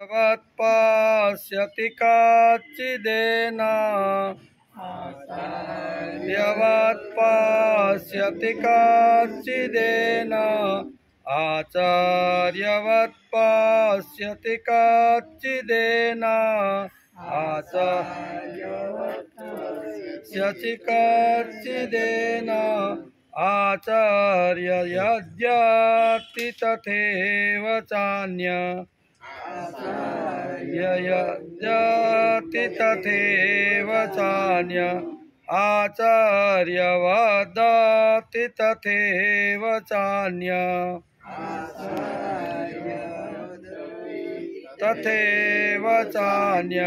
यवत्पश्यति काचिदेन यवत्पश्यति काचिदेन आचार्यवत्पश्यति काचिदेन आचार्यवत्पश्यति काचिदेन आचार्य यद्याति तथैव चान्य यद्याति तथैव चान्य आचार्य वदाति तथैव चान्य तथैव चान्य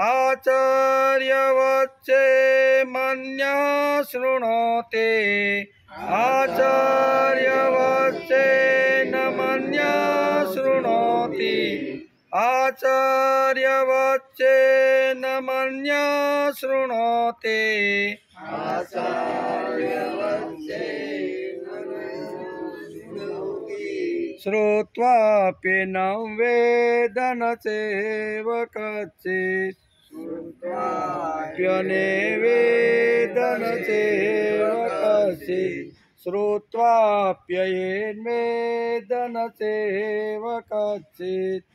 आचार्यवच्चे मन्यः शृणोति आचार्यवच्चे न मन्यः शृणोति आचार्यवच्चे न मन्यः शृणोति श्रुत्वापि न वेद न चैव कच्चित् श्रुत्वाप्यनेवेद न चैव कच्चित् श्रुत्वाप्ययेन्वेद न चैव कच्चित्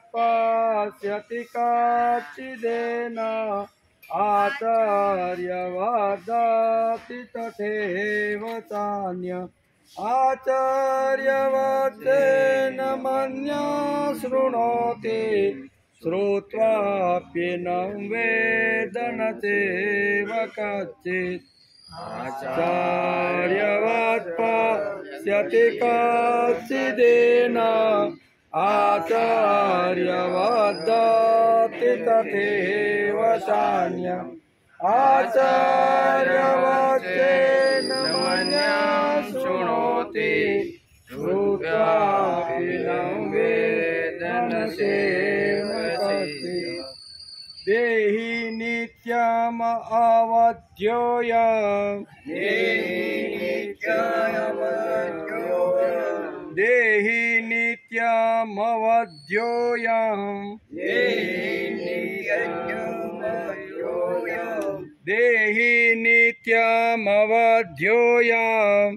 आचार्यवत्पश्यति काचिदेन आचार्यवदाति तथैव चान्य आचार्यवच्चेन मन्यः शृणोति श्रुत्वाप्येनं वेद न चैव कच्चित् आचार्यवत्पश्यति काचिदेन आचार्यवदाति तथैव चान्य आचार्यवच्चेन मन्यः शृणोति श्रुत्वाप्येनं वेद न चैव कच्चित् देहि नित्यम् अवध्योऽयम् देहि नित्यम् अवध्योऽयम् देहि नित्यम् अवध्योऽयम्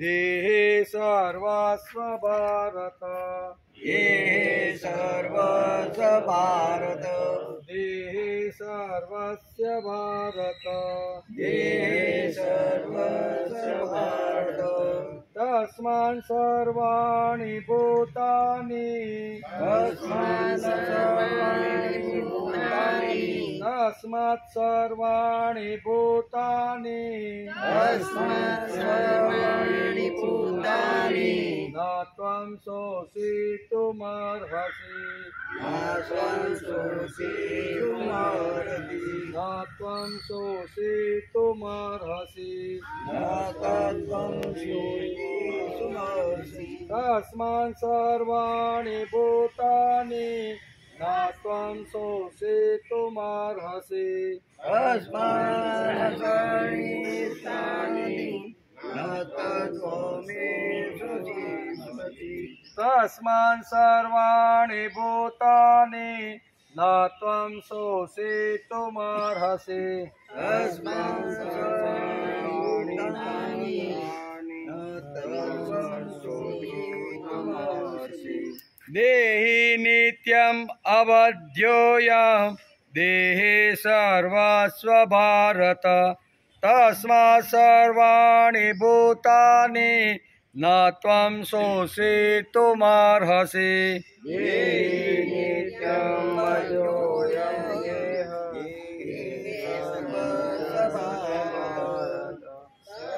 देहे सर्वस्व भारत ये सर्वस्य भारत देहे सर्वस्य भारत ये सर्वस्य भारत तस्मान् सर्वाणि भूतानि तस्मात् सर्वाणि भूतानि तस्मात् सर्वाणि भूतानि तस्मात् सर्वाणि भूतानि न त्वं शोषितुमर्हसि न त्वं शोषितुमर्हसि न त्वं शोषितुमर्हसि न त्वं शोषितुमर्हसि तस्मात् सर्वाणि भूतानि न त्वं शोषितुमर्हसि तस्मात् सर्वाणि भूतानि न त्वमेव शोषितुमर्हसि तस्मात् सर्वाणि भूतानि न त्वं शोषितुमर्हसि तस्मात् सर्वाणि भूतानि न त्वं शोषितुमर्हसि देहि नित्यम् अवध्योऽयम् देहे सर्वस्व भारत तस्मात् सर्वाणि भूतानि न त्वं शोषितुमर्हसि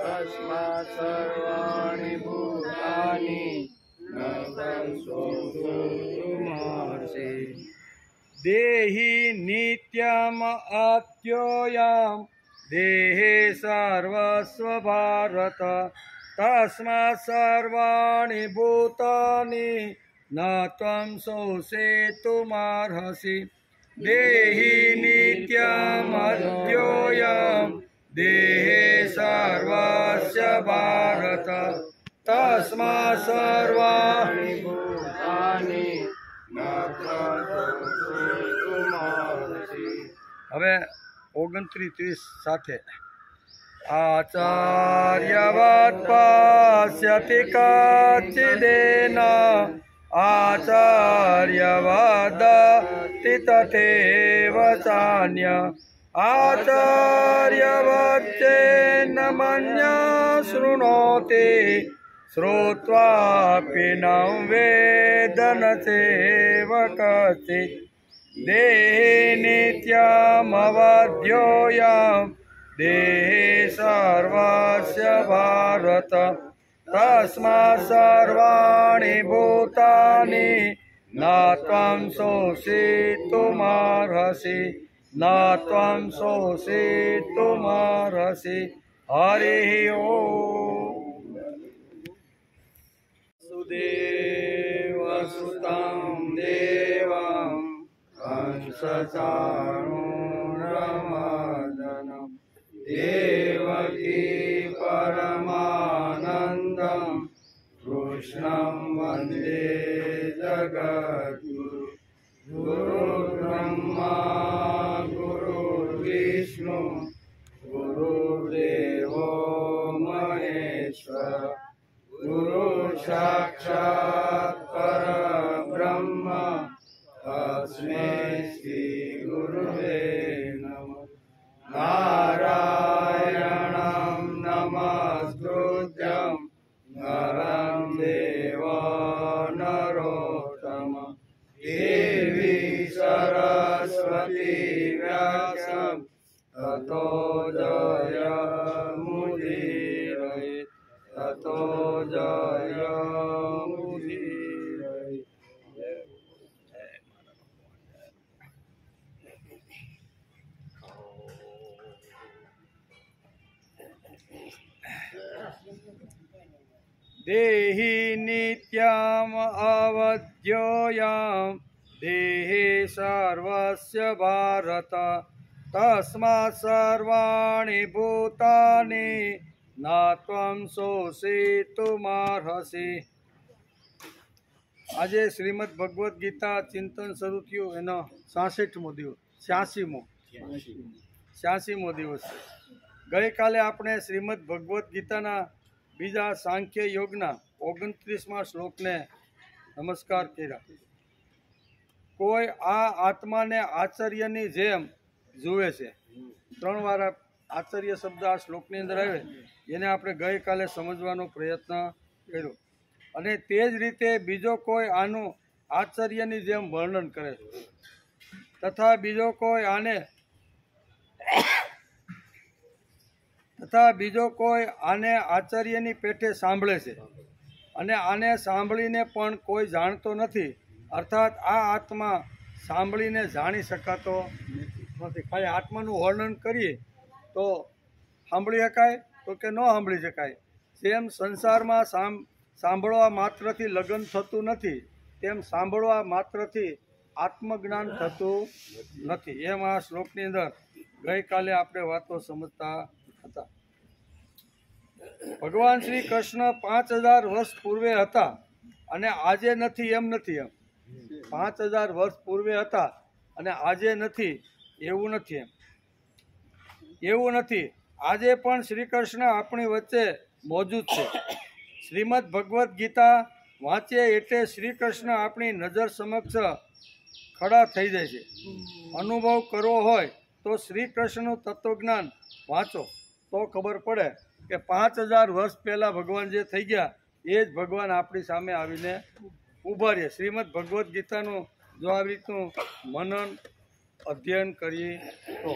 तस्मात् सर्वाणि भूतानि न त्वं शोषितुमर्हसि देहि नित्यम् अत्योऽयम् देहे सर्वस्व भारत तस्मात् सर्वाणि भूतानि न त्वं शोषितुमर्हसि देहि नित्यमद्योऽयं देहे सर्वस्य भारत तस्मात् सर्वाणि भूतानि न त्वमसि। હવે 29-30 સાથે आचार्यवत् पश्यति कच्चिदेन आचार्यवदति तथैव चान्य आचार्यवच्चेन्न मन्यः शृणोति श्रुत्वापि न वेद न चैव कश्चित् देहि नित्यमवध्योऽयं देहि सर्वस्य भारत तस्मात् सर्वाणि भूतानि न त्वं शोषितुमर्हसि न त्वं शोषितुमर्हसि हरिः ओम् सुदेवसुतं देवं कंसचाणूरमर्दनं देवकी परमानन्दं कृष्णं वन्दे जगद्गुरु गुरुर्ब्रह्मा गुरुर्विष्णु गुरुर्देवो महेश्वर गुरु साक्षात् परब्रह्म तस्मै श्री गुरुवे नमः नारायणं नमस्कृत्यं नरं देवं नरोत्तमं देवी सरस्वती व्यासं ततो जयमुदीरये ततो जयमुदीरये। देहि नित्यम् अवध्योऽयं देहि सर्वस्य भारत तस्मात् सर्वाणि भूतानि न त्वं शोषितुमर्हसि। આજે શ્રીમદ ભગવદ્ ગીતા ચિંતન શરૂ થયું એનો 66મો દિવસ 86મો દિવસ છે। ગઈકાલે આપણે શ્રીમદ ભગવદ્ ગીતાના બીજા સાંખ્ય યોગના 29મા શ્લોકને નમસ્કાર કર્યા। કોઈ આ આત્માને આચાર્યની જેમ જુએ છે। 3 વાર આચાર્ય શબ્દ આ શ્લોકની અંદર આવે એને આપણે ગઈકાલે સમજવાનો પ્રયત્ન કર્યો અને તે જ રીતે બીજો કોઈ આનું આચાર્યની જેમ વર્ણન કરે છે તથા બીજો કોઈ આને આચાર્યની પેઠે સાંભળે છે અને આને સાંભળીને પણ કોઈ જાણતો નથી અર્થાત આ આત્મા સાંભળીને જાણી શકાતો નથી। ખાલી આત્માનું વર્ણન કરીએ તો સાંભળી શકાય તો કે ન સાંભળી શકાય। જેમ સંસારમાં સાંભળવા માત્રથી લગ્ન થતું નથી તેમ સાંભળવા માત્રથી આત્મજ્ઞાન થતું નથી। એમ આ શ્લોકની અંદર ગઈકાલે આપણે વાતો સમજતા હતા। ભગવાન શ્રી કૃષ્ણ 5000 વર્ષ પૂર્વે હતા અને આજે નથી એમ નથી। એમ 5000 વર્ષ પૂર્વે હતા અને આજે નથી એવું નથી। એવું નથી। આજે પણ શ્રી કૃષ્ણ આપણી વચ્ચે મોજૂદ છે। શ્રીમદ ભગવદ્ ગીતા વાંચીએ એટલે શ્રી કૃષ્ણ આપણી નજર સમક્ષ ખડા થઈ જાય છે। અનુભવ કરવો હોય તો શ્રી કૃષ્ણનું તત્વજ્ઞાન વાંચો તો ખબર પડે કે 5000 વર્ષ પહેલાં ભગવાન જે થઈ ગયા એ જ ભગવાન આપણી સામે આવીને ઊભા રહે। શ્રીમદ ભગવદ્ ગીતાનું જો આવી રીતનું મનન અધ્યયન કરીએ તો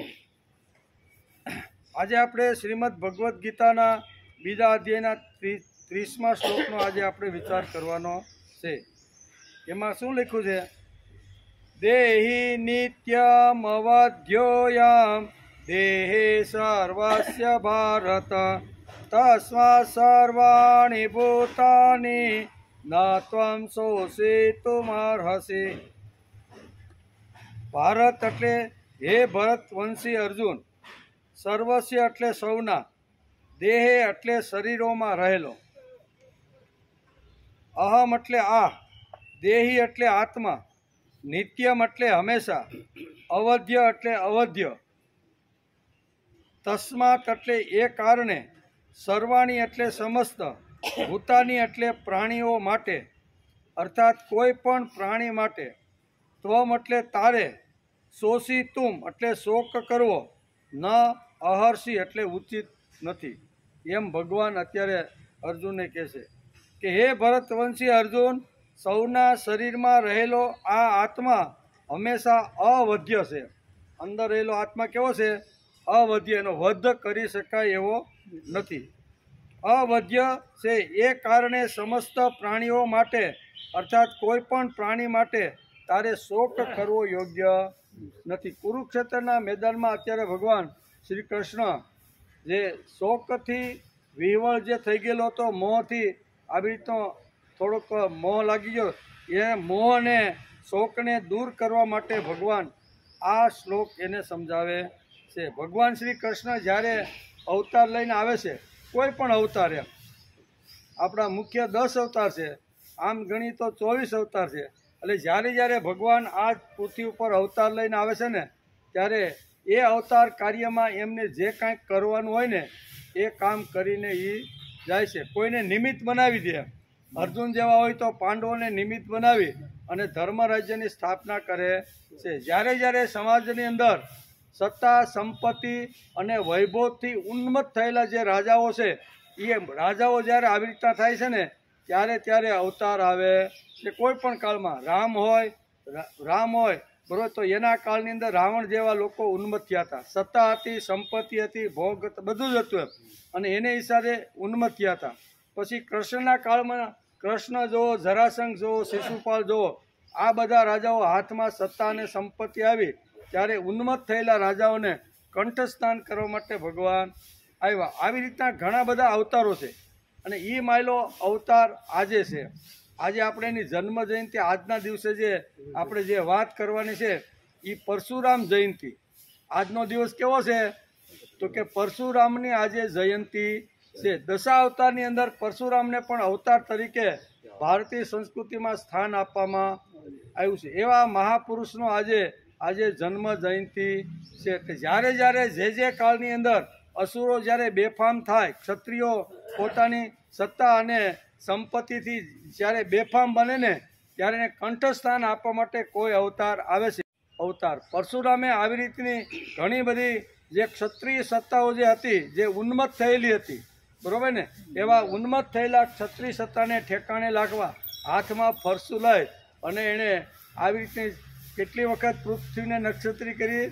આજે આપણે શ્રીમદ ભગવદ્ ગીતાના બીજા અધ્યાયના 30મા શ્લોકનો આજે આપણે વિચાર કરવાનો છે। એમાં શું લખ્યું છે? દેહિ નિત્યમવધ્યોયમ દેહે સર્વસ્ય ભારત તસ્માत् સર્વાણિ ભૂતાનિ ન ત્વં શોષિતુમર્હસि। ભારત એટલે હે ભરત વંશી અર્જુન, સર્વસ્ય એટલે સૌના, દેહે એટલે શરીરોમાં રહેલો, અહમ એટલે આ, દેહી એટલે આત્મા, નિત્યમ એટલે હંમેશા, અવધ્ય એટલે અવધ્ય, તસ્માત એટલે એ કારણે, સર્વાણી એટલે સમસ્ત, ભૂતાની એટલે પ્રાણીઓ માટે, અર્થાત કોઈ પણ પ્રાણી માટે, ત્વમ એટલે તારે, શોષી તુમ એટલે શોક કરવો, ન અહર્ષી એટલે ઉચિત નથી. એમ ભગવાન અત્યારે અર્જુનને કહે છે કે હે ભરતવંશી અર્જુન, સૌના શરીરમાં રહેલો આ આત્મા હંમેશા અવધ્ય છે. અંદર રહેલો આત્મા કેવો છે? અવધ્ય, એનો વધ કરી શકાય એવો નથી. અવધ્ય છે એ કારણે સમસ્ત પ્રાણીઓ માટે, અર્થાત કોઈ પણ પ્રાણી માટે તારે શોક કરવો યોગ્ય નથી. કુરુક્ષેત્રના મેદાનમાં અત્યારે ભગવાન શ્રી કૃષ્ણ જે શોકથી વિહવળ જે થઈ ગયેલો હતો, મોહથી આવી રીતનો થોડોક મોહ લાગી ગયો, એ મોહને શોકને દૂર કરવા માટે ભગવાન આ શ્લોક એને સમજાવે છે. ભગવાન શ્રી કૃષ્ણ જ્યારે અવતાર લઈને આવે છે, કોઈ પણ અવતાર, એમ આપણા મુખ્ય 10 અવતાર છે, આમ ગણી તો 24 અવતાર છે. એટલે જ્યારે ભગવાન આ પૃથ્વી ઉપર અવતાર લઈને આવે છે ને, ત્યારે એ અવતાર કાર્યમાં એમને જે કાંઈક કરવાનું હોય ને એ કામ કરીને એ જાય છે. કોઈને નિમિત્ત બનાવી દે, અર્જુન જેવા હોય તો પાંડવોને નિમિત્ત બનાવી અને ધર્મ રાજ્યની સ્થાપના કરે છે. જ્યારે સમાજની અંદર સત્તા, સંપત્તિ અને વૈભવથી ઉન્મત્ત થયેલા જે રાજાઓ છે, એ રાજાઓ જ્યારે આવી રીતના થાય છે ને, ત્યારે અવતાર આવે કે કોઈ પણ કાળમાં રામ હોય બરોબર, તો એના કાળની અંદર રાવણ જેવા લોકો ઉન્મત્ત થયા હતા. સત્તા હતી, સંપત્તિ હતી, ભોગ બધું જ હતું એમ, અને એને હિસાબે ઉન્મત્ત થયા હતા. પછી કૃષ્ણના કાળમાં કૃષ્ણ જુઓ, જરાસંઘ જુઓ, શિશુપાલ જુઓ, આ બધા રાજાઓ હાથમાં સત્તા અને સંપત્તિ આવી ત્યારે ઉન્મત્ત થયેલા રાજાઓને કંઠસ્નાન કરવા માટે ભગવાન આવ્યા. આવી રીતના ઘણા બધા અવતારો છે, અને એ માયલો અવતાર આજે છે. આજે આપણે એની જન્મ જયંતિ, આજના દિવસે જે આપણે જે વાત કરવાની છે એ પરશુરામ જયંતિ. આજનો દિવસ કેવો છે? તો કે પરશુરામની આજે જયંતિ છે. દશાવતારની અંદર પરશુરામને પણ અવતાર તરીકે ભારતીય સંસ્કૃતિમાં સ્થાન આપવામાં આવ્યું છે. એવા મહાપુરુષનો આજે જન્મ જયંતિ છે. કે જ્યારે જે કાળની અંદર અસુરો જ્યારે બેફામ થાય, ક્ષત્રિયો પોતાની સત્તા અને સંપત્તિથી જ્યારે બેફામ બને ને, ત્યારે એને કંઠસ્થાન આપવા માટે કોઈ અવતાર આવે છે. અવતાર પરશુરામે આવી રીતની ઘણી બધી જે ક્ષત્રિય સત્તાઓ જે હતી, જે ઉન્મત્ત થયેલી હતી, બરોબર ને, એવા ઉન્મત્ત થયેલા ક્ષત્રિય સત્તાને ઠેકાણે લાગવા હાથમાં ફરસું લઈ અને એણે આવી રીતની કેટલી વખત પૃથ્વીને નક્ષત્રી કરી?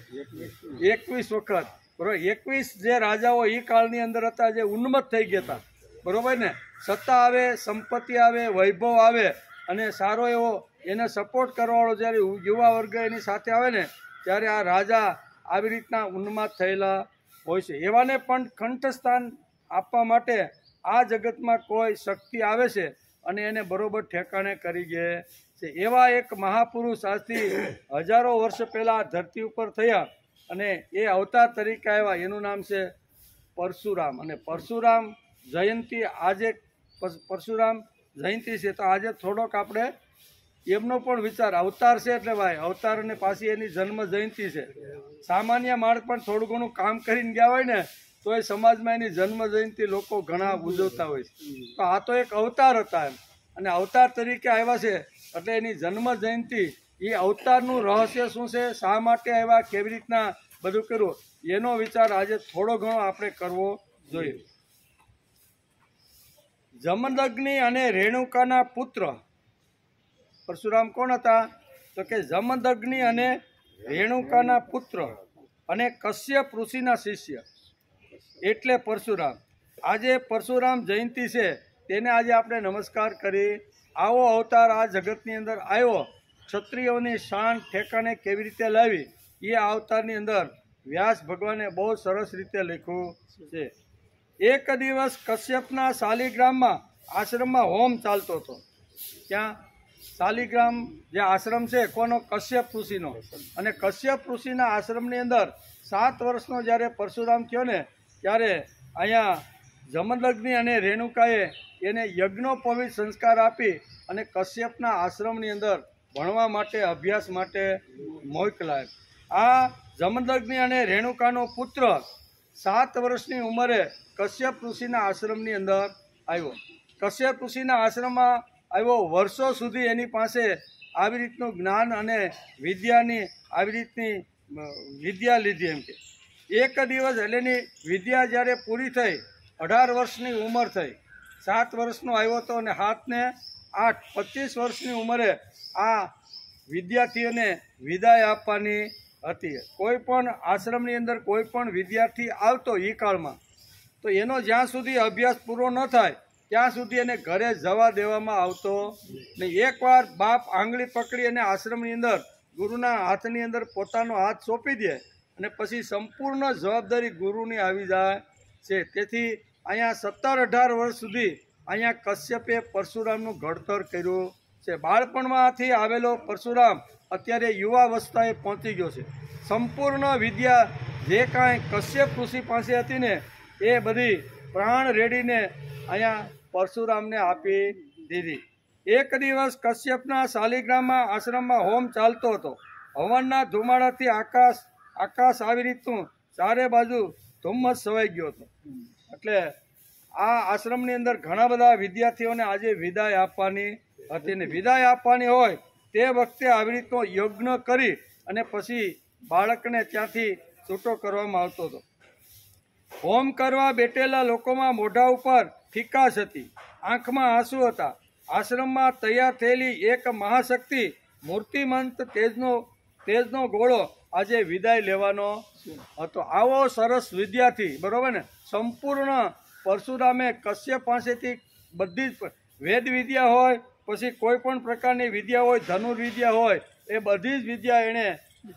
21 વખત. બરોબર, 21 જે રાજાઓ એ કાળની અંદર હતા જે ઉન્મત્ત થઈ ગયા હતા, બરોબર ને, સત્તા આવે, સંપત્તિ આવે, વૈભવ આવે, અને સારો એવો એને સપોર્ટ કરવાવાળો જ્યારે યુવા વર્ગ એની સાથે આવે ને, ત્યારે આ રાજા આવી રીતના ઉન્માદ થયેલા હોય છે. એવાને પણ કંઠસ્થાન આપવા માટે આ જગતમાં કોઈ શક્તિ આવે છે અને એને બરોબર ઠેકાણે કરી દે છે. એવા એક મહાપુરુષ આજથી હજારો વર્ષ પહેલાં ધરતી ઉપર થયા અને એ અવતાર તરીકે આવ્યા. એનું નામ છે પરશુરામ. અને પરશુરામ જયંતિ આજે પરશુરામ જયંતિ છે, તો આજે થોડોક આપણે એમનો પણ વિચાર, અવતાર છે એટલે ભાઈ અવતાર અને પાછી એની જન્મ જયંતિ છે. સામાન્ય માણસ પણ થોડું ઘણું કામ કરીને ગયા હોય ને તો એ સમાજમાં એની જન્મ જયંતિ લોકો ઘણા ઉજવતા હોય છે. તો આ તો એક અવતાર હતા એમ, અને અવતાર તરીકે આવ્યા છે એટલે એની જન્મ જયંતિ, એ અવતારનું રહસ્ય શું છે, શા માટે આવ્યા, કેવી રીતના બધું કર્યું, એનો વિચાર આજે થોડો ઘણો આપણે કરવો જોઈએ. જમદગ્નિ અને રેણુકાના પુત્ર પરશુરામ કોણ હતા? તો કે જમદગ્નિ અને રેણુકાના પુત્ર અને કશ્યપ ઋષિના શિષ્ય એટલે પરશુરામ. આજે પરશુરામ જયંતિ છે, તેને આજે આપણે નમસ્કાર કરી. આવો અવતાર આ જગતની અંદર આવ્યો, ક્ષત્રિયોની શાન ઠેકાણે કેવી રીતે લાવી, એ અવતારની અંદર વ્યાસ ભગવાને બહુ સરસ રીતે લખ્યું છે. એક દિવસ કશ્યપના શાલિગ્રામમાં આશ્રમમાં હોમ ચાલતો હતો. ત્યાં શાલિગ્રામ જે આશ્રમ છે કોનો? કશ્યપ ઋષિનો. અને કશ્યપ ઋષિના આશ્રમની અંદર 7 વર્ષનો જ્યારે પરશુરામ થયો ને ત્યારે અહીંયા જમદગ્નિ અને રેણુકાએ એને યજ્ઞોપવિત સંસ્કાર આપી અને કશ્યપના આશ્રમની અંદર ભણવા માટે, અભ્યાસ માટે મોકલાય. આ જમદગ્નિ અને રેણુકાનો પુત્ર 7 વર્ષની ઉંમરે કશ્યપ ઋષિના આશ્રમની અંદર આવ્યો. કશ્યપ ઋષિના આશ્રમમાં આવ્યો, વર્ષો સુધી એની પાસે આવી રીતનું જ્ઞાન અને વિદ્યાની આવી રીતની વિદ્યા લીધી. એમ કે એક દિવસ એની વિદ્યા જ્યારે પૂરી થઈ, 18 વર્ષની ઉંમર થઈ, 7 વર્ષનો આવ્યો હતો અને 7 ને 8, 25 વર્ષની ઉંમરે આ વિદ્યાર્થીઓને વિદાય આપવાની હતી. કોઈ પણ આશ્રમની અંદર કોઈ પણ વિદ્યાર્થી આવતો એ કાળમાં તો એનો જ્યાં સુધી અભ્યાસ પૂરો ન થાય ત્યાં સુધી એને ઘરે જવા દેવામાં આવતો નહીં. એકવાર બાપ આંગળી પકડી અને આશ્રમની અંદર ગુરુના હાથની અંદર પોતાનો હાથ સોંપી દે અને પછી સંપૂર્ણ જવાબદારી ગુરુની આવી જાય છે. તેથી અહીંયા 17-18 વર્ષ સુધી અહીંયા કશ્યપે પરશુરામનું ઘડતર કર્યું છે. બાળપણમાંથી આવેલો પરશુરામ અત્યારે યુવાવસ્થાએ પહોંચી ગયો છે. સંપૂર્ણ વિદ્યા જે કાંઈ કશ્યપ ઋષિ પાસે હતી ને એ બધી પ્રાણ રેડીને અહીંયા પરશુરામને આપી દીધી. એક દિવસ કશ્યપના શાલિગ્રામમાં આશ્રમમાં હોમ ચાલતો હતો. હવનના ધુમાડાથી આકાશ આવી રીતનું ચારે બાજુ ધુમ્મસ છવાઈ ગયો હતો. એટલે આ આશ્રમની અંદર ઘણા બધા વિદ્યાર્થીઓને આજે વિદાય આપવાની હતી ને વિદાય આપવાની હોય તે વખતે આવી રીતનો યજ્ઞ કરી અને પછી બાળકને ત્યાંથી છૂટો કરવામાં આવતો હતો. હોમ કરવા બેઠેલા લોકોમાં મોઢા ઉપર ફિકાશ હતી, આંખમાં આંસુ હતા. આશ્રમમાં તૈયાર થયેલી એક મહાશક્તિ મૂર્તિમંત તેજનો ગોળો આજે વિદાય લેવાનો હતો. આવો સરસ વિદ્યાર્થી, બરોબર ને, સંપૂર્ણ પરશુરામે કશ્યપ પાસેથી બધી જ વેદ વિદ્યા હોય, પછી કોઈ પણ પ્રકારની વિદ્યા હોય, ધનુર્વિદ્યા હોય, એ બધી જ વિદ્યા એણે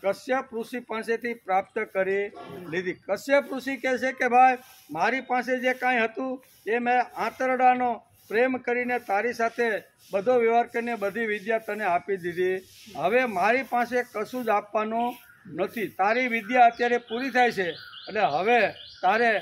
કશ્યપ ઋષિ પાસેથી પ્રાપ્ત કરી લીધી. કશ્યપ ઋષિ કહે છે કે ભાઈ મારી પાસે જે કાંઈ હતું એ મેં આંતરડાનો પ્રેમ કરીને તારી સાથે બધો વ્યવહાર કરીને બધી વિદ્યા તને આપી દીધી. હવે મારી પાસે કશું જ આપવાનું નથી. તારી વિદ્યા અત્યારે પૂરી થાય છે એટલે હવે તારે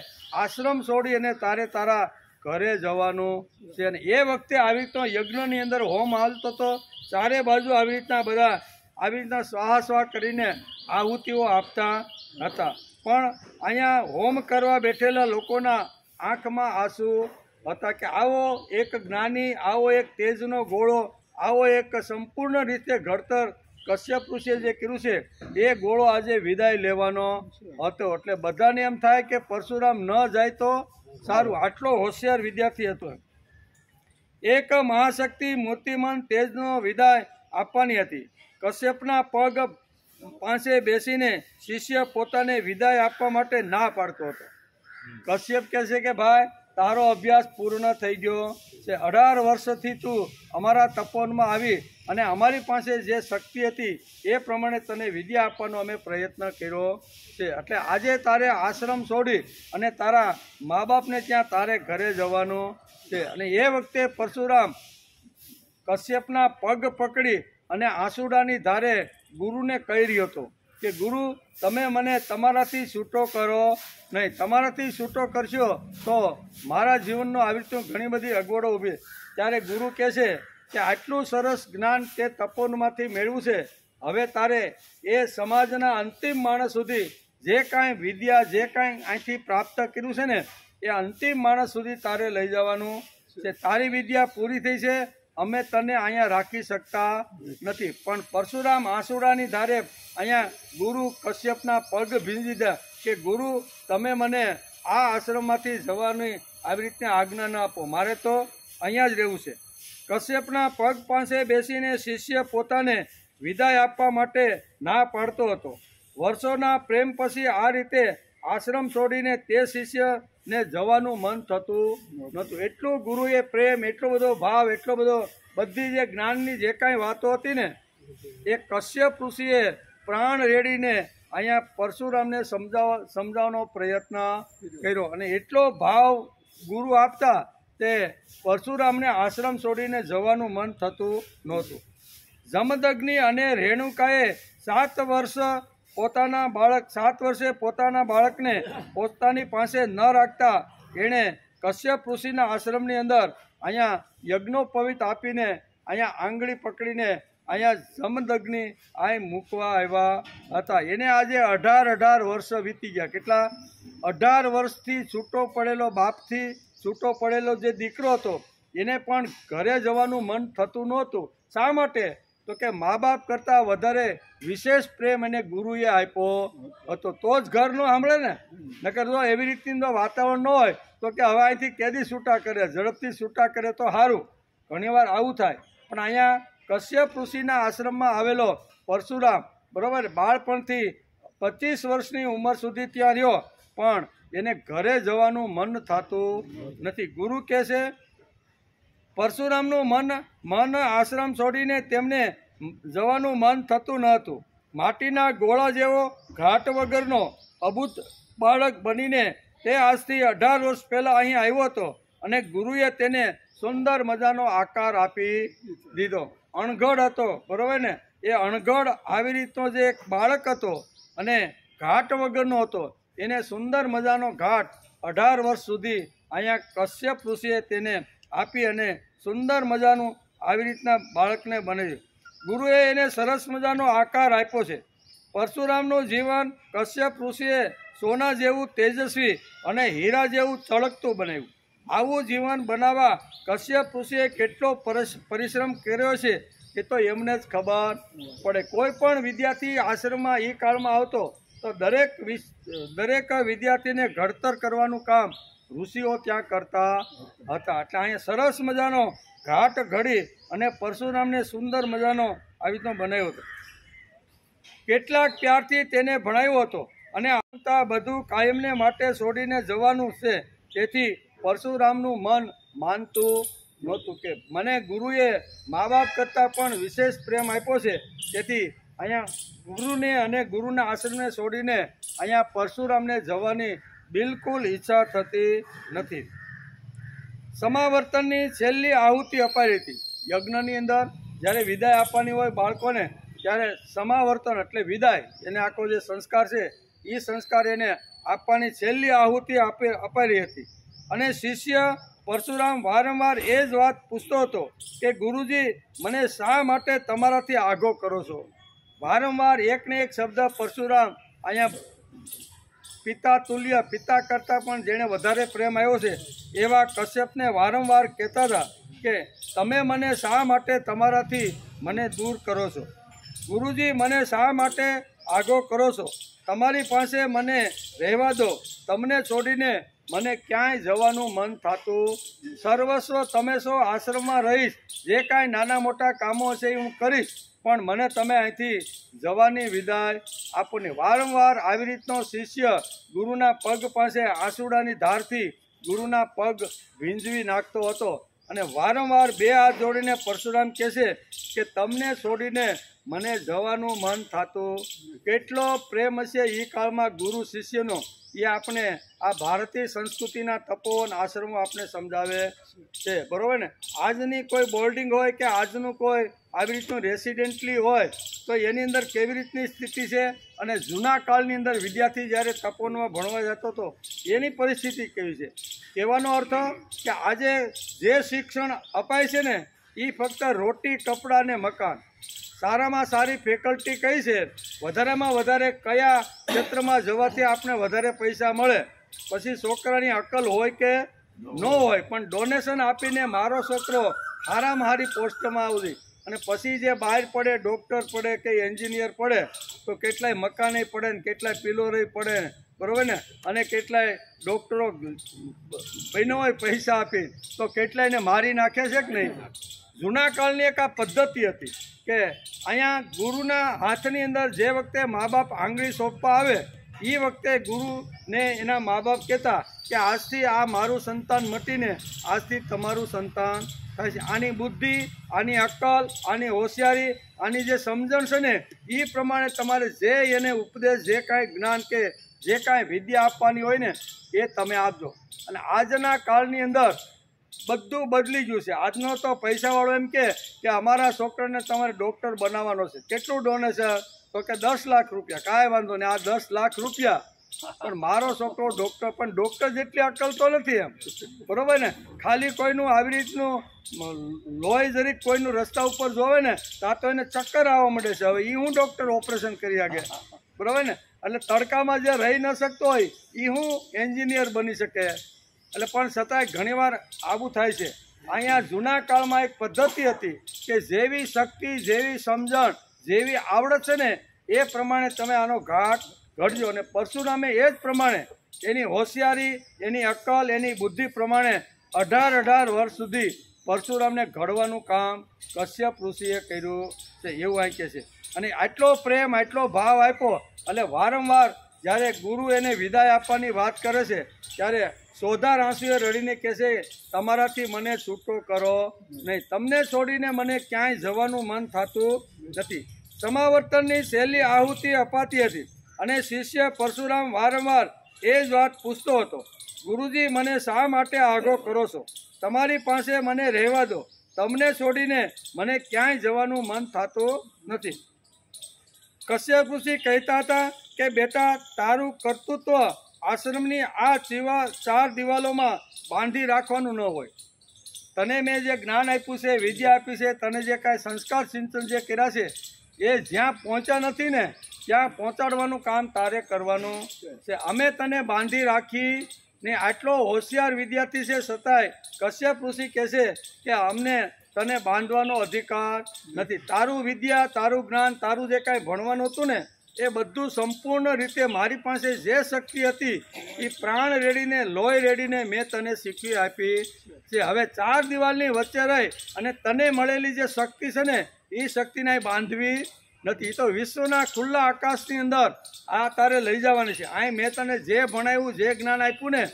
આશ્રમ છોડી અને તારે તારા ઘરે જવાનું છે. અને એ વખતે આવી રીતનો યજ્ઞની અંદર હોમ હાલતો હતો. ચારે બાજુ આવી રીતના બધા આવી રીતના સ્વાહા કરીને આહુતિઓ આપતા હતા. પણ અહીંયા હોમ કરવા બેઠેલા લોકોના આંખમાં આંસુ હતા કે આવો એક જ્ઞાની, આવો એક તેજનો ગોળો, આવો એક સંપૂર્ણ રીતે ઘડતર કશ્યપ ઋષિએ જે કર્યું છે એ ગોળો આજે વિદાય લેવાનો હતો. એટલે બધાને એમ થાય કે પરશુરામ ન જાય તો સારું, આટલો હોશિયાર વિદ્યાર્થી હતો. એક મહાશક્તિ મૂર્તિમંત તેજનો વિદાય આપવાની હતી. કશ્યપના પગ પાસે બેસીને શિષ્ય પોતાને વિદાય આપવા માટે ના પાડતો હતો. કશ્યપ કહે છે કે ભાઈ તારો અભ્યાસ પૂર્ણ થઈ ગયો છે, 18 વર્ષથી તું અમારા તપોવનમાં આવી અને અમારી પાસે જે શક્તિ હતી એ પ્રમાણે તને વિદ્યા આપવાનો અમે પ્રયત્ન કર્યો છે. એટલે આજે તારે આશ્રમ છોડી અને તારા મા બાપને ત્યાં તારે ઘરે જવાનું છે. અને એ વખતે પરશુરામ કશ્યપના પગ પકડી અને આંસુડાની ધારે ગુરુને કહી રહ્યો હતો કે ગુરુ તમે મને તમારાથી છૂટો કરો નહીં. તમારાથી છૂટો કરશો તો મારા જીવનનો આવી રીતનું ઘણી બધી અગવડો ઊભી. ત્યારે ગુરુ કહે છે કે આટલું સરસ જ્ઞાન તે તપોવનમાંથી મેળવ્યું છે, હવે તારે એ સમાજના અંતિમ માણસ સુધી જે કાંઈ વિદ્યા, જે કાંઈ અહીંથી પ્રાપ્ત કર્યું છે ને એ અંતિમ માણસ સુધી તારે લઈ જવાનું છે. તારી વિદ્યા પૂરી થઈ છે, અમે તને અહીંયા રાખી શકતા નથી. પણ પરશુરામ આંસુડાની ધારે અહીંયા ગુરુ કશ્યપના પગ ભીંજી દીધા કે ગુરુ તમે મને આ આશ્રમમાંથી જવાની આવી રીતના આજ્ઞા ન આપો, મારે તો અહીંયા જ રહેવું છે. કશ્યપના પગ પાસે બેસીને શિષ્ય પોતાને વિદાય આપવા માટે ના પાડતો હતો. વર્ષોના પ્રેમ પછી આ રીતે આશ્રમ છોડીને તે શિષ્યને જવાનું મન થતું નહોતું. એટલું ગુરુએ પ્રેમ, એટલો બધો ભાવ, એટલો બધો બધી જે જ્ઞાનની જે કાંઈ વાતો હતી ને એ કશ્યપ ઋષિએ પ્રાણ રેડીને અહીંયા પરશુરામને સમજાવવાનો પ્રયત્ન કર્યો. અને એટલો ભાવ ગુરુ આપતા તે પરશુરામને આશ્રમ છોડીને જવાનું મન થતું નહોતું. જમદગ્નિ અને રેણુકાએ 7 વર્ષે પોતાના બાળકને પોતાની પાસે ન રાખતા એણે કશ્યપ ઋષિના આશ્રમની અંદર અહીંયા યજ્ઞોપવિત આપીને અહીંયા આંગળી પકડીને અહીંયા જમદગ્નિ અહીં મૂકવા આવ્યા હતા. એને આજે 18 વર્ષ વીતી ગયા. કેટલા? 18 વર્ષથી છૂટો પડેલો, બાપથી છૂટો પડેલો જે દીકરો હતો એને પણ ઘરે જવાનું મન થતું નહોતું. શા માટે? તો કે મા બાપ કરતાં વધારે વિશેષ પ્રેમ એને ગુરુએ આપ્યો હતો. તો જ ઘર ન સાંભળે ને. નકર જો એવી રીતનું વાતાવરણ ન હોય તો કે હવે અહીંથી કેદી છૂટા કરે, ઝડપથી છૂટા કરે તો સારું. ઘણીવાર આવું થાય. પણ અહીંયા કશ્યપ ઋષિના આશ્રમમાં આવેલો પરશુરામ, બરાબર, બાળપણથી 25 વર્ષની ઉંમર સુધી ત્યાં રહ્યો, પણ એને ઘરે જવાનું મન થતું નથી. ગુરુ કહે છે પરશુરામનું મન આશ્રમ છોડીને તેમને જવાનું મન થતું ન હતું. માટીના ગોળા જેવો ઘાટ વગરનો અબૂત બાળક બનીને તે આજથી 18 વર્ષ પહેલાં અહીં આવ્યો હતો અને ગુરુએ તેને સુંદર મજાનો આકાર આપી દીધો. અણઘડ હતો, બરાબર ને. એ અણઘડ આવી રીતનો જે એક બાળક હતો અને ઘાટ વગરનો હતો, એને સુંદર મજાનો ઘાટ 18 વર્ષ સુધી અહીંયા કશ્યપ ઋષિએ તેને આપી અને સુંદર મજાનું આવી રીતના બાળકને બનાવ્યું. ગુરુએ એને સરસ મજાનો આકાર આપ્યો છે. પરશુરામનું જીવન કશ્યપ ઋષિએ સોના જેવું તેજસ્વી અને હીરા જેવું ચળકતું બનાવ્યું. આવું જીવન બનાવવા કશ્યપ ઋષિએ કેટલો પરિશ્રમ કર્યો છે એ તો એમને જ ખબર પડે. કોઈ પણ વિદ્યાર્થી આશ્રમમાં એ કાળમાં આવતો તો દરેક વિદ્યાર્થીને ઘડતર કરવાનું કામ ઋષિઓ ત્યાં કરતા હતા. એટલે અહીંયા સરસ મજાનો ઘાટ ઘડી અને પરશુરામને સુંદર મજાનો આવી રીતનો બનાવ્યો હતો. કેટલાક પ્યારથી તેને ભણાવ્યો હતો અને આવતા બધું કાયમને માટે છોડીને જવાનું છે. તેથી પરશુરામનું મન માનતું નહોતું કે મને ગુરુએ મા બાપ કરતાં પણ વિશેષ પ્રેમ આપ્યો છે. તેથી અહીંયા ગુરુને અને ગુરુના આશ્રમને છોડીને અહીંયા પરશુરામને જવાની બિલકુલ ઈચ્છા થતી નથી. સમાવર્તનની છેલ્લી આહુતિ અપાઈ હતી. યજ્ઞની અંદર જ્યારે વિદાય આપવાની હોય બાળકોને, ત્યારે સમાવર્તન એટલે વિદાય, એને આખો જે સંસ્કાર છે એ સંસ્કાર એને આપવાની છેલ્લી આહુતિ અપાઈ રહી હતી. અને શિષ્ય પરશુરામ વારંવાર એ જ વાત પૂછતો હતો કે ગુરુજી, મને શા માટે તમારાથી આઘો કરો છો? વારંવાર એકને એક શબ્દ પરશુરામ અહીંયા પિતા તુલ્ય, પિતા કરતાં પણ જેણે વધારે પ્રેમ આવ્યો છે એવા કશ્યપને વારંવાર કહેતા હતા કે તમે મને શા માટે તમારાથી મને દૂર કરો છો? ગુરુજી, મને શા માટે આઘો કરો છો? તમારી પાસે મને રહેવા દો. તમને છોડીને મને ક્યાંય જવાનું મન થતું. સર્વસ્વ તમે છો, આશ્રમમાં રહીશ, જે કાંઈ નાના મોટા કામો છે એ હું કરીશ, પણ મને તમે અહીંથી જવાની વિદાય આપો ને. વારંવાર આવી રીતનો શિષ્ય ગુરુના પગ પાસે આંસુડાની ધારથી ગુરુના પગ ભીંજવી નાખતો હતો. અને વારંવાર 2 હાથ જોડીને પરશુરામ કહે છે કે તમને છોડીને મને જવાનું મન થતું. કેટલો પ્રેમ હશે એ કાળમાં ગુરુ શિષ્યનો, એ આપણે આ ભારતીય સંસ્કૃતિના તપોવન આશ્રમો આપણે સમજાવે છે, બરાબર ને. આજની કોઈ બોર્ડિંગ હોય કે આજનું કોઈ આવી રીતનું રેસિડેન્ટલી હોય તો એની અંદર કેવી રીતની સ્થિતિ છે, અને જૂના કાળની અંદર વિદ્યાર્થી જ્યારે તપોવનમાં ભણવા જતો હતો એની પરિસ્થિતિ કેવી છે. કહેવાનો અર્થ કે આજે જે શિક્ષણ અપાય છે ને એ ફક્ત રોટી, કપડાં અને મકાન. સારામાં સારી ફેકલ્ટી કઈ છે, વધારેમાં વધારે કયા ક્ષેત્રમાં જવાથી આપણે વધારે પૈસા મળે, પછી છોકરાની અક્કલ હોય કે ન હોય, પણ ડોનેશન આપીને મારો છોકરો સારામાં સારી પોસ્ટમાં આવશે. અને પછી જે બહાર પડે, ડૉક્ટર પડે કે એન્જિનિયર પડે તો કેટલાય મકાને પડે ને કેટલાય પિલોરે પડે, બરાબર ને. અને કેટલાય ડૉક્ટરો બહેનો હોય પૈસા આપી તો કેટલાયને મારી નાખે છે કે નહીં. જૂના કાળની એક આ પદ્ધતિ હતી કે અહીંયા ગુરુના હાથની અંદર જે વખતે મા બાપ આંગળી સોંપવા આવે એ વખતે ગુરુને એના મા બાપ કહેતા કે આજથી આ મારું સંતાન મટીને આજથી તમારું સંતાન થાય છે. આની બુદ્ધિ, આની અક્કલ, આની હોશિયારી, આની જે સમજણ છે ને એ પ્રમાણે તમારે જે એને ઉપદેશ, જે કાંઈ જ્ઞાન કે જે કાંઈ વિદ્યા આપવાની હોય ને એ તમે આપજો. અને આજના કાળની અંદર બધું બદલી ગયું છે. આજનો તો પૈસાવાળો એમ કે અમારા છોકરાને તમારે ડૉક્ટર બનાવવાનો છે. કેટલું ડોનેશન? તો કે 10 લાખ રૂપિયા. કાંઈ વાંધો નહીં, આ 10 લાખ રૂપિયા, પણ મારો છોકરો ડૉક્ટર, પણ ડૉક્ટર જેટલી અક્કલ તો નથી એમ, બરોબર ને? ખાલી કોઈનું આવી રીતનું લોહી જરીક કોઈનું રસ્તા ઉપર જોવે ને તો એને ચક્કર આવવા માંડે છે. હવે એ હું ડૉક્ટર ઓપરેશન કરી શકે, બરોબર ને? એટલે તડકામાં જે રહી ન શકતો હોય એ હું એન્જિનિયર બની શકે. એટલે પણ છતાંય ઘણીવાર આવું થાય છે. અહીંયા જૂના કાળમાં એક પદ્ધતિ હતી કે જેવી શક્તિ, જેવી સમજણ, જેવી આવડત છે ને એ પ્રમાણે તમે આનો ઘાટ ઘડજો. અને પરશુરામે એ જ પ્રમાણે એની હોશિયારી, એની અક્કલ, એની બુદ્ધિ પ્રમાણે 18 વર્ષ સુધી પરશુરામને ઘડવાનું કામ કશ્યપ ઋષિએ કર્યું છે, એવું અહીં કહે છે. અને આટલો પ્રેમ, આટલો ભાવ આપ્યો. એટલે વારંવાર જ્યારે ગુરુ એને વિદાય આપવાની વાત કરે છે ત્યારે સોધાર આંસુએ રડીને કહે છે, તમારાથી મને છૂટો કરો નહીં, તમને છોડીને મને ક્યાંય જવાનું મન થતું નથી. સમાવર્તનની સહેલી આહુતિ અપાતી હતી અને શિષ્ય પરશુરામ વારંવાર એ જ વાત પૂછતો હતો, ગુરુજી મને શા માટે આઘો કરો છો? તમારી પાસે મને રહેવા દો, તમને છોડીને મને ક્યાંય જવાનું મન થતું નથી. કશ્યપ ઋષિ કહેતા હતા કે બેટા, તારું કર્તૃત્વ આશ્રમની આ 4 દિવાલોમાં બાંધી રાખવાનું ન હોય. તને મેં જે જ્ઞાન આપ્યું છે, વિદ્યા આપી છે, તને જે કાંઈ સંસ્કાર સિંચન જે કર્યા છે એ જ્યાં પહોંચ્યા નથી ને ત્યાં પહોંચાડવાનું કામ તારે કરવાનું છે. અમે તને બાંધી રાખી ને આટલો હોશિયાર વિદ્યાર્થી છે છતાંય કશ્યપ ઋષિ કહે છે કે અમને તને બાંધવાનો અધિકાર નથી. તારું વિદ્યા, તારું જ્ઞાન, તારું જે કાંઈ ભણવાનું હતું ને એ બધું સંપૂર્ણ રીતે મારી પાસે જે શક્તિ હતી એ પ્રાણ રેડીને, લોહી રેડીને મેં તને શીખવી આપી છે. હવે 4 દિવાલની વચ્ચે રહી અને તને મળેલી જે શક્તિ છે ને એ શક્તિને બાંધવી નથી. તો વિશ્વના ખુલ્લા આકાશની અંદર આ તારે લઈ જવાની છે. અહીં મેં તને જે ભણાવ્યું, જે જ્ઞાન આપ્યું ને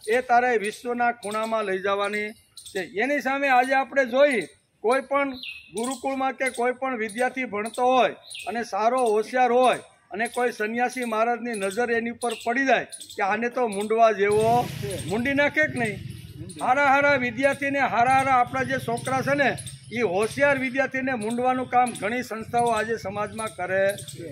એ તારે વિશ્વના ખૂણામાં લઈ જવાની છે. એની સામે આજે આપણે જોઈ, કોઈ પણ ગુરુકુળમાં કે કોઈ પણ વિદ્યાર્થી ભણતો હોય અને સારો હોશિયાર હોય અને કોઈ સંન્યાસી મહારાજની નજર એની ઉપર પડી જાય કે આને તો મૂંડવા જેવો, મૂંડી નાખે કે નહીં? હારા વિદ્યાર્થીને, હારા આપણા જે છોકરા છે ને એ હોશિયાર વિદ્યાર્થીને મૂંડવાનું કામ ઘણી સંસ્થાઓ આજે સમાજમાં કરે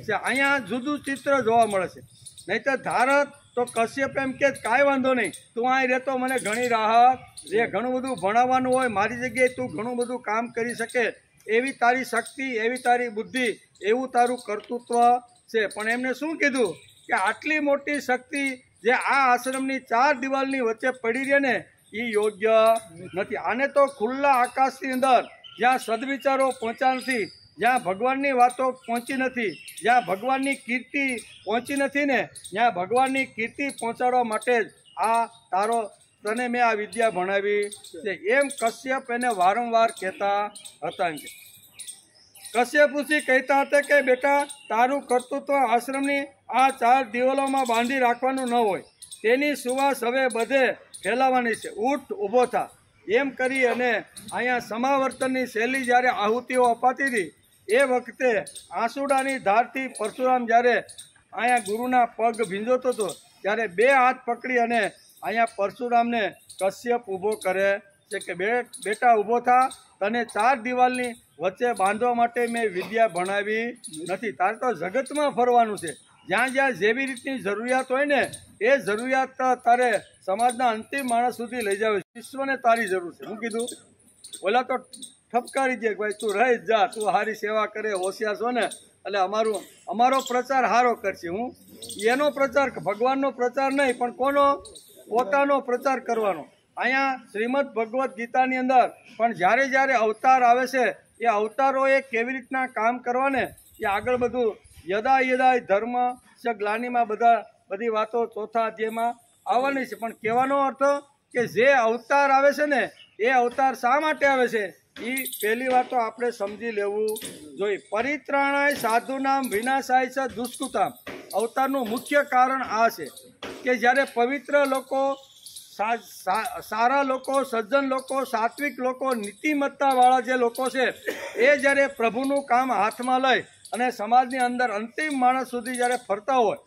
છે. અહીંયા જુદું ચિત્ર જોવા મળે છે. નહીં તો ધારત તો કશ્યપ એમ કે કાંઈ વાંધો નહીં, તું અહીં રહેતો મને ઘણી રાહત, જે ઘણું બધું ભણાવવાનું હોય મારી જગ્યાએ તું ઘણું બધું કામ કરી શકે, એવી તારી શક્તિ, એવી તારી બુદ્ધિ, એવું તારું કર્તૃત્વ છે. પણ એમને શું કીધું કે આટલી મોટી શક્તિ જે આ આશ્રમની 4 દિવાલની વચ્ચે પડી રહે ને એ યોગ્ય નથી. આને તો ખુલ્લા આકાશની અંદર જ્યાં સદવિચારો પહોંચ્યા નથી, જ્યાં ભગવાનની વાતો પહોંચી નથી, જ્યાં ભગવાનની કીર્તિ પહોંચી નથી ને ત્યાં ભગવાનની કીર્તિ પહોંચાડવા માટે જ આ તારો તને મેં આ વિદ્યા ભણાવી છે, એમ કશ્યપ એને વારંવાર કહેતા હતા. કશ્યપ ઋષિ કહેતા હતા કે બેટા, તારું કર્તૃત્વ આશ્રમની આ 4 દિવાલોમાં બાંધી રાખવાનું ન હોય, તેની સુવાસ હવે બધે ફેલાવાની છે. ઊઠ, ઊભો થા. એમ કરી અને અહીંયા સમાવર્તનની શૈલી જ્યારે આહુતિઓ અપાતી હતી એ વખતે આંસુડાની ધારથી પરશુરામ જ્યારે અહીંયા ગુરુના પગ ભીંજોતો હતો ત્યારે 2 હાથ પકડી અને અહીંયા પરશુરામને કશ્યપ ઊભો કરે છે કે બેટા ઊભો થા, તને 4 દિવાલની વચ્ચે બાંધવા માટે મેં વિદ્યા ભણાવી નથી. તારે તો જગતમાં ફરવાનું છે. જ્યાં જ્યાં જેવી રીતની જરૂરિયાત હોય ને એ જરૂરિયાત તારે સમાજના અંતિમ માણસ સુધી લઈ જાવ. વિશ્વને તારી જરૂર છે. હું કીધું ઓલા તો ઠપકારી દે, ભાઈ તું રહી જ જા, તું સારી સેવા કરે, હોશિયાર છો ને એટલે અમારો પ્રચાર સારો કરશે. હું એનો પ્રચાર, ભગવાનનો પ્રચાર નહીં પણ કોનો? પોતાનો પ્રચાર કરવાનો. અહીંયા શ્રીમદ ભગવદ્ ગીતાની અંદર પણ જ્યારે જ્યારે અવતાર આવે છે એ અવતારોએ કેવી રીતના કામ કરવાને એ આગળ બધું યદા ધર્મ ચ ગ્લાનિમાં બધી વાતો 4થા અધ્યાયમાં આવવાની છે. પણ કહેવાનો અર્થ કે જે અવતાર આવે છે ને એ અવતાર શા માટે આવે છે એ પહેલી વાત તો આપણે સમજી લેવું જોઈએ. પરિત્રાણાય સાધુનામ વિનાશાય ચ દુષ્કૃતામ. અવતારનું મુખ્ય કારણ આ છે કે જ્યારે પવિત્ર લોકો, સારા લોકો, સજ્જન લોકો, સાત્વિક લોકો, નીતિમત્તાવાળા જે લોકો છે એ જ્યારે પ્રભુનું કામ હાથમાં લઈ અને સમાજની અંદર અંતિમ માણસ સુધી જ્યારે ફરતા હોય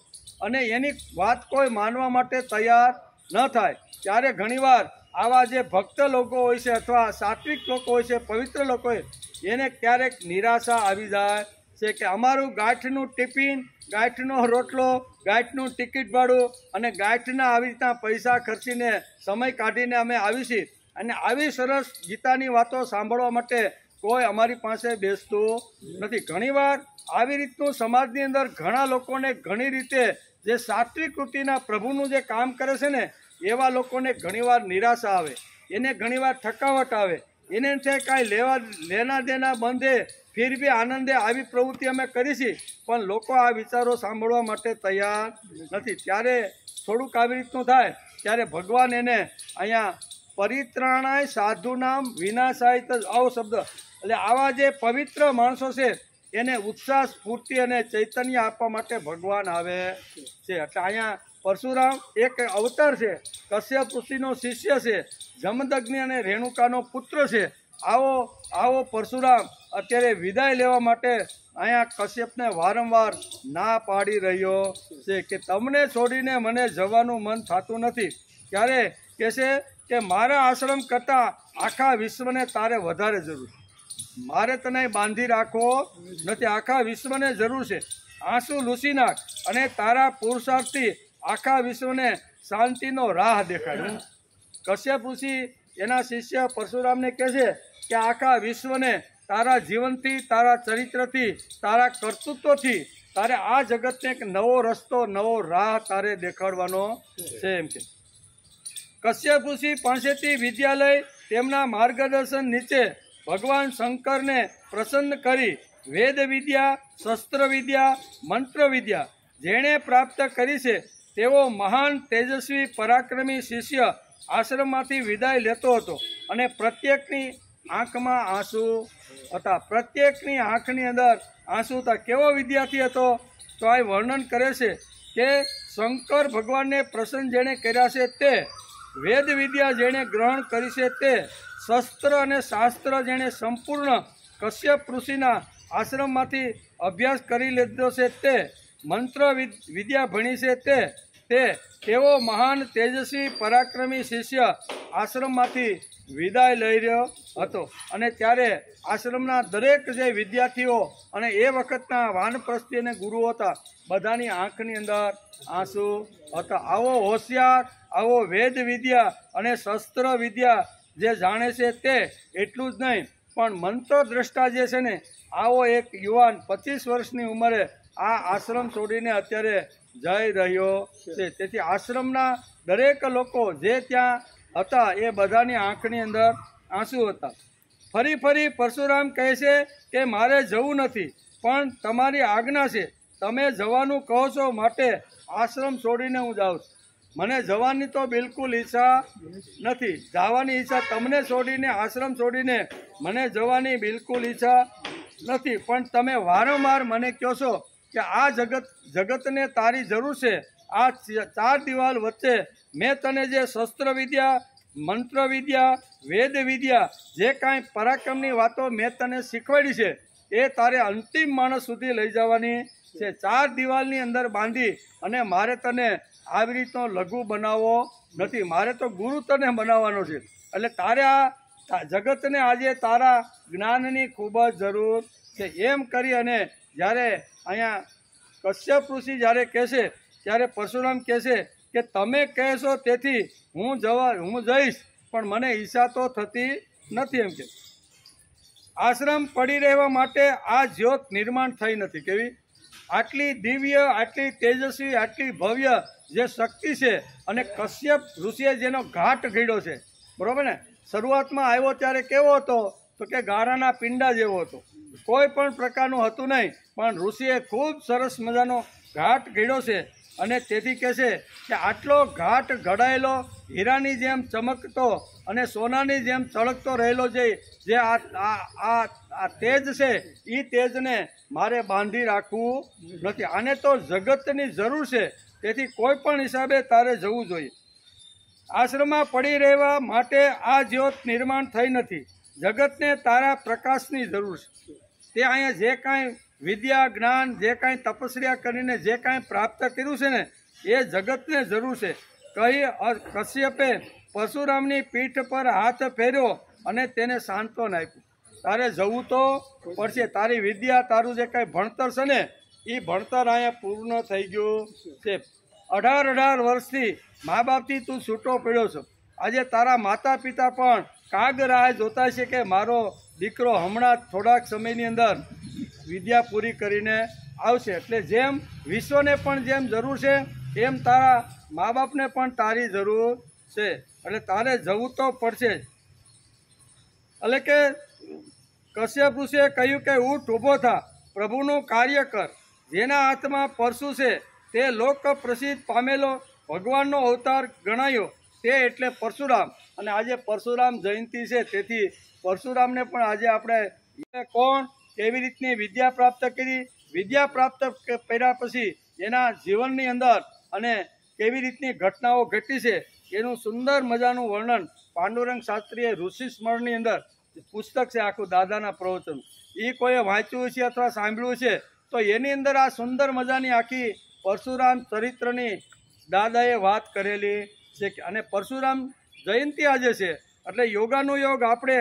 અને એની વાત કોઈ માનવા માટે તૈયાર ન થાય ત્યારે ઘણીવાર આવા જે ભક્ત લોકો હોય છે અથવા સાત્વિક લોકો હોય છે, પવિત્ર લોકો હોય, એને ક્યારેક નિરાશા આવી જાય છે કે અમારું ગાંઠનું ટિફિન, ગાંઠનો રોટલો, ગાંઠનું ટિકિટ ભાડું અને ગાંઠના આવી રીતના પૈસા ખર્ચીને સમય કાઢીને અમે આવી છીએ અને આવી સરસ ગીતાની વાતો સાંભળવા માટે કોઈ અમારી પાસે બેસતું નથી. ઘણીવાર આવી રીતનું સમાજની અંદર ઘણા લોકોને ઘણી રીતે જે સાત્વિક વૃત્તિના પ્રભુનું જે કામ કરે છે ને એવા લોકોને ઘણીવાર નિરાશા આવે, એને ઘણીવાર થકાવટ આવે, એને કાંઈ લેના દેના બંધે ફિર બી આનંદે આવી પ્રવૃત્તિ અમે કરી છે, પણ લોકો આ વિચારો સાંભળવા માટે તૈયાર નથી. ત્યારે થોડુંક આવી રીતનું થાય ત્યારે ભગવાન એને અહીંયા પરિત્રાણાય સાધુનામ વિનાશાય આવો શબ્દ, એટલે આવા જે પવિત્ર માણસો છે એને ઉત્સાહ, સ્ફૂર્તિ અને ચૈતન્ય આપવા માટે ભગવાન આવે છે. એટલે અહીંયા પરશુરામ એક અવતાર છે, કશ્યપ ઋષિનો શિષ્ય છે, જમદગ્નિ અને રેણુકાનો પુત્ર છે. આવો પરશુરામ અત્યારે વિદાય લેવા માટે અહીંયા કશ્યપને વારંવાર ના પાડી રહ્યો છે કે તમને છોડીને મને જવાનું મન થતું નથી. ત્યારે કહે છે કે મારા આશ્રમ કરતાં આખા વિશ્વને તારે વધારે જરૂર છે, મારે તને બાંધી રાખવો નથી, આખા વિશ્વને જરૂર છે. આંસુ લૂસી નાખ અને તારા પુરુષાર્થથી આખા વિશ્વને શાંતિનો રાહ દેખાડ. કશ્યપ ઋષિ એના શિષ્ય પરશુરામને કહે છે કે આખા વિશ્વને તારા જીવનથી, તારા ચરિત્રથી, તારા કર્તૃત્વથી તારે આ જગતને એક નવો રસ્તો, નવો રાહ તારે દેખાડવાનો છે એમ કે. કશ્યપ ઋષિ પાસેથી વિદ્યાલય તેમના માર્ગદર્શન નીચે ભગવાન શંકરને પ્રસન્ન કરી વેદ વિદ્યા, શસ્ત્ર વિદ્યા, મંત્ર વિદ્યા જેણે પ્રાપ્ત કરી છે તેવો મહાન તેજસ્વી પરાક્રમી શિષ્ય આશ્રમમાંથી વિદાય લેતો હતો અને પ્રત્યેકની આંખમાં આંસુ હતા, પ્રત્યેકની આંખની અંદર આંસુ હતા. કેવો વિદ્યાર્થી હતો તો આ વર્ણન કરે છે કે શંકર ભગવાનને પ્રસન્ન જેણે કર્યા છે તે, વેદ વિદ્યા જેણે ગ્રહણ કરી છે તે, શસ્ત્ર અને શાસ્ત્ર જેણે સંપૂર્ણ કશ્યપ ઋષિના આશ્રમમાંથી અભ્યાસ કરી લીધો છે તે, મંત્ર વિદ્યા ભણી છે તેવો મહાન તેજસ્વી પરાક્રમી શિષ્ય આશ્રમમાંથી વિદાય લઈ રહ્યો હતો. અને ત્યારે આશ્રમના દરેક જે વિદ્યાર્થીઓ અને એ વખતના વાનપ્રસ્થી અને ગુરુઓ હતા બધાની આંખની અંદર આંસુ હતા. આવો હોશિયાર, આવો વેદ વિદ્યા અને શસ્ત્ર વિદ્યા જે જાણે છે તે એટલું જ નહીં પણ મંત્ર દ્રષ્ટા જે છે ને આવો એક યુવાન 25 વર્ષની ઉંમરે આ આશ્રમ છોડીને અત્યારે જઈ રહ્યો છે. તેથી આશ્રમના દરેક લોકો જે ત્યાં હતા એ બધાની આંખની અંદર આંસુ હતા. ફરી પરશુરામ કહે છે કે મારે જવું નથી, પણ તમારી આજ્ઞા છે, તમે જવાનું કહો છો માટે આશ્રમ છોડીને હું જાઉં છું. મને જવાની તો બિલકુલ ઈચ્છા નથી, જવાની ઈચ્છા તમને છોડીને, આશ્રમ છોડીને મને જવાની બિલકુલ ઈચ્છા નથી, પણ તમે વારંવાર મને કહો છો કે આ જગતને તારી જરૂર છે. આ 4 દિવાલ વચ્ચે મેં તને જે શસ્ત્ર વિદ્યા, મંત્ર વિદ્યા, વેદ વિદ્યા, જે કાંઈ પરાક્રમની વાતો મેં તને શીખવાડી છે એ તારે અંતિમ માણસ સુધી લઈ જવાની છે. 4 દિવાલની અંદર બાંધી અને મારે તને આવી રીતનો લઘુ બનાવવો નથી, મારે તો ગુરુ તને બનાવવાનો છે. એટલે તારે આ જગતને આજે તારા જ્ઞાનની ખૂબ જ જરૂર છે. એમ કરી અને જ્યારે અહીંયા કશ્યપ ઋષિ જ્યારે કહેશે ત્યારે પરશુરામ કહેશે કે તમે કહેશો તેથી હું જઈશ, પણ મને ઈચ્છા તો થતી નથી એમ કે. આશ્રમ પડી રહેવા માટે આ જ્યોત નિર્માણ થઈ નથી. કેવી આટલી દિવ્ય, આટલી તેજસ્વી, આટલી ભવ્ય જે શક્તિ છે અને કશ્યપ ઋષિએ જેનો ઘાટ ઘડ્યો છે, બરોબર ને. શરૂઆતમાં આવ્યો ત્યારે કેવો હતો તો કે ગારાના પિંડા જેવો હતો, કોઈ પણ પ્રકારનું હતું નહીં, પણ ઋષિએ ખૂબ સરસ મજાનો ઘાટ ઘડ્યો છે. અને તેથી કહે છે કે આટલો ઘાટ ઘડાયેલો હીરાની જેમ ચમકતો અને સોનાની જેમ ચળકતો રહેલો જે આ તેજ છે એ તેજને મારે બાંધી રાખવું નથી. આને તો જગતની જરૂર છે, તેથી કોઈ પણ હિસાબે તારે જવું જોઈએ. આશ્રમમાં પડી રહેવા માટે આ જ્યોત નિર્માણ થઈ નથી, જગતને તારા પ્રકાશની જરૂર છે. તે અહીંયા જે કાંઈ વિદ્યા, જ્ઞાન, જે કાંઈ તપસ્યા કરીને જે કાંઈ પ્રાપ્ત કર્યું છે ને એ જગતને જરૂર છે. કહી કશ્યપે પરશુરામની પીઠ પર હાથ ફેર્યો અને તેને સાંત્વન આપ્યું. તારે જવું તો પડશે. તારી વિદ્યા, તારું જે કાંઈ ભણતર છે ને, એ ભણતર અહીંયા પૂર્ણ થઈ ગયું છે. 18 વર્ષથી મા બાપથી તું છૂટો પડ્યો છો. આજે તારા માતા પિતા પણ કાગ રાહ જોતા છે કે મારો દીકરો હમણાં થોડાક સમયની અંદર વિદ્યા પૂરી કરીને આવશે. એટલે જેમ વિશ્વને પણ જેમ જરૂર છે એમ તારા મા બાપને પણ તારી જરૂર છે. એટલે તારે જવું તો પડશે જ. એટલે કે કશ્યપ ઋષિએ કહ્યું કે ઉઠ, ઊભો થા, પ્રભુનું કાર્ય કર. જેના હાથમાં પરશુ છે તે લોક પ્રસિદ્ધ પામેલો ભગવાનનો અવતાર ગણાયો, તે એટલે પરશુરામ. અને આજે પરશુરામ જયંતિ છે, તેથી પરશુરામને પણ આજે આપણે કોણ, કેવી રીતની વિદ્યા પ્રાપ્ત કરી, વિદ્યા પ્રાપ્ત કર્યા પછી એના જીવનની અંદર અને કેવી રીતની ઘટનાઓ ઘટી છે એનું સુંદર મજાનું વર્ણન પાંડુરંગ શાસ્ત્રીએ ઋષિ સ્મરણની અંદર પુસ્તક છે આખું દાદાના પ્રવચન. એ કોઈએ વાંચ્યું છે અથવા સાંભળ્યું છે તો એની અંદર આ સુંદર મજાની આખી પરશુરામ ચરિત્રની દાદાએ વાત કરેલી છે. અને પરશુરામ જયંતિ આજે છે એટલે યોગાનુયોગ આપણે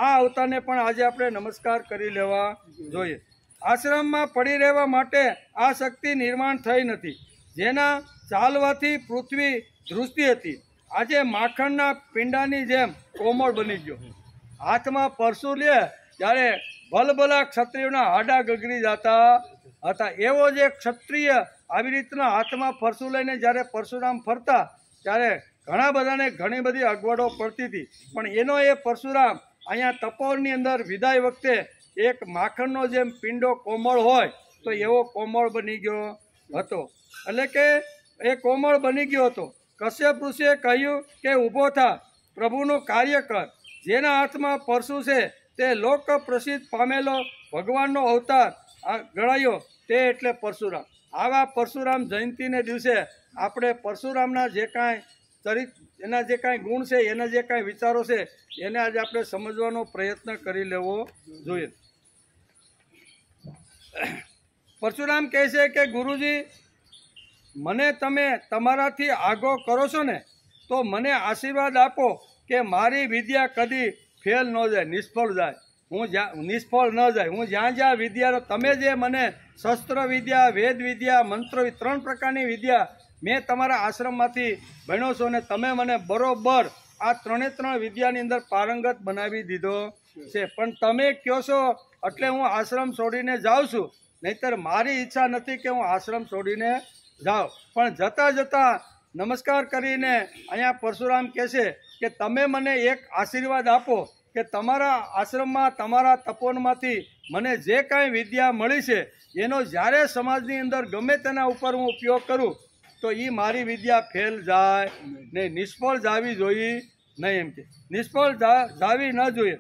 આ અવતારને પણ આજે આપણે નમસ્કાર કરી લેવા જોઈએ. આશ્રમમાં પડી રહેવા માટે આ શક્તિ નિર્માણ થઈ નથી, જેના ચાલવાથી પૃથ્વી ધ્રુજતી હતી. આજે માખણના પિંડાની જેમ કોમળ બની ગયો. હાથમાં પરશુ લે ત્યારે ભલભલા ક્ષત્રિયોના હાડા ગગડી જતા હતા. એવો જે ક્ષત્રિય આવી રીતના હાથમાં પરશુ લઈને જ્યારે પરશુરામ ફરતા ત્યારે ઘણા બધાને ઘણી બધી અગવડો પડતી હતી. પણ એનો એ પરશુરામ અહીંયા તપોવનની અંદર વિદાય વખતે એક માખણનો જેમ પિંડો કોમળ હોય તો એવો કોમળ બની ગયો હતો. એટલે કે એ કોમળ બની ગયો હતો. કશ્યપ ઋષિએ કહ્યું કે ઊભો થા, પ્રભુનું કાર્ય કર. જેના હાથમાં પરશુ છે તે લોક પ્રસિદ્ધ પામેલો ભગવાનનો અવતાર ગણાયો, તે એટલે પરશુરામ. આવા પરશુરામ જયંતિને દિવસે આપણે પરશુરામના જે કાંઈ એના જે કાંઈ ગુણ છે, એના જે કાંઈ વિચારો છે એને આજે આપણે સમજવાનો પ્રયત્ન કરી લેવો જોઈએ. પરશુરામ કહે છે કે ગુરુજી, મને તમે તમારાથી આગો કરો છો ને તો મને આશીર્વાદ આપો કે મારી વિદ્યા કદી ફેલ ન જાય, નિષ્ફળ જાય. નિષ્ફળ ન જાય. હું જ્યાં જ્યાં વિદ્યા, તમે જે મને શસ્ત્ર વિદ્યા, વેદ વિદ્યા, મંત્ર, 3 પ્રકારની વિદ્યા મેં તમારા આશ્રમમાંથી ભણ્યો છો ને તમે મને બરોબર આ 3 વિદ્યાની અંદર પારંગત બનાવી દીધો છે. પણ તમે કહો છો એટલે હું આશ્રમ છોડીને જાઉં છું, નહીંતર મારી ઈચ્છા નથી કે હું આશ્રમ છોડીને જાઉં. પણ જતાં જતાં નમસ્કાર કરીને અહીંયા પરશુરામ કહે છે કે તમે મને એક આશીર્વાદ આપો કે તમારા આશ્રમમાં, તમારા તપોવનમાંથી મને જે કાંઈ વિદ્યા મળી છે એનો જ્યારે સમાજની અંદર ગમે તેના ઉપર હું ઉપયોગ કરું તો એ મારી વિદ્યા ફેલ જાય નહીં, નિષ્ફળ જાવી જોઈએ નહીં. એમ કે નિષ્ફળ જાવી ન જોઈએ.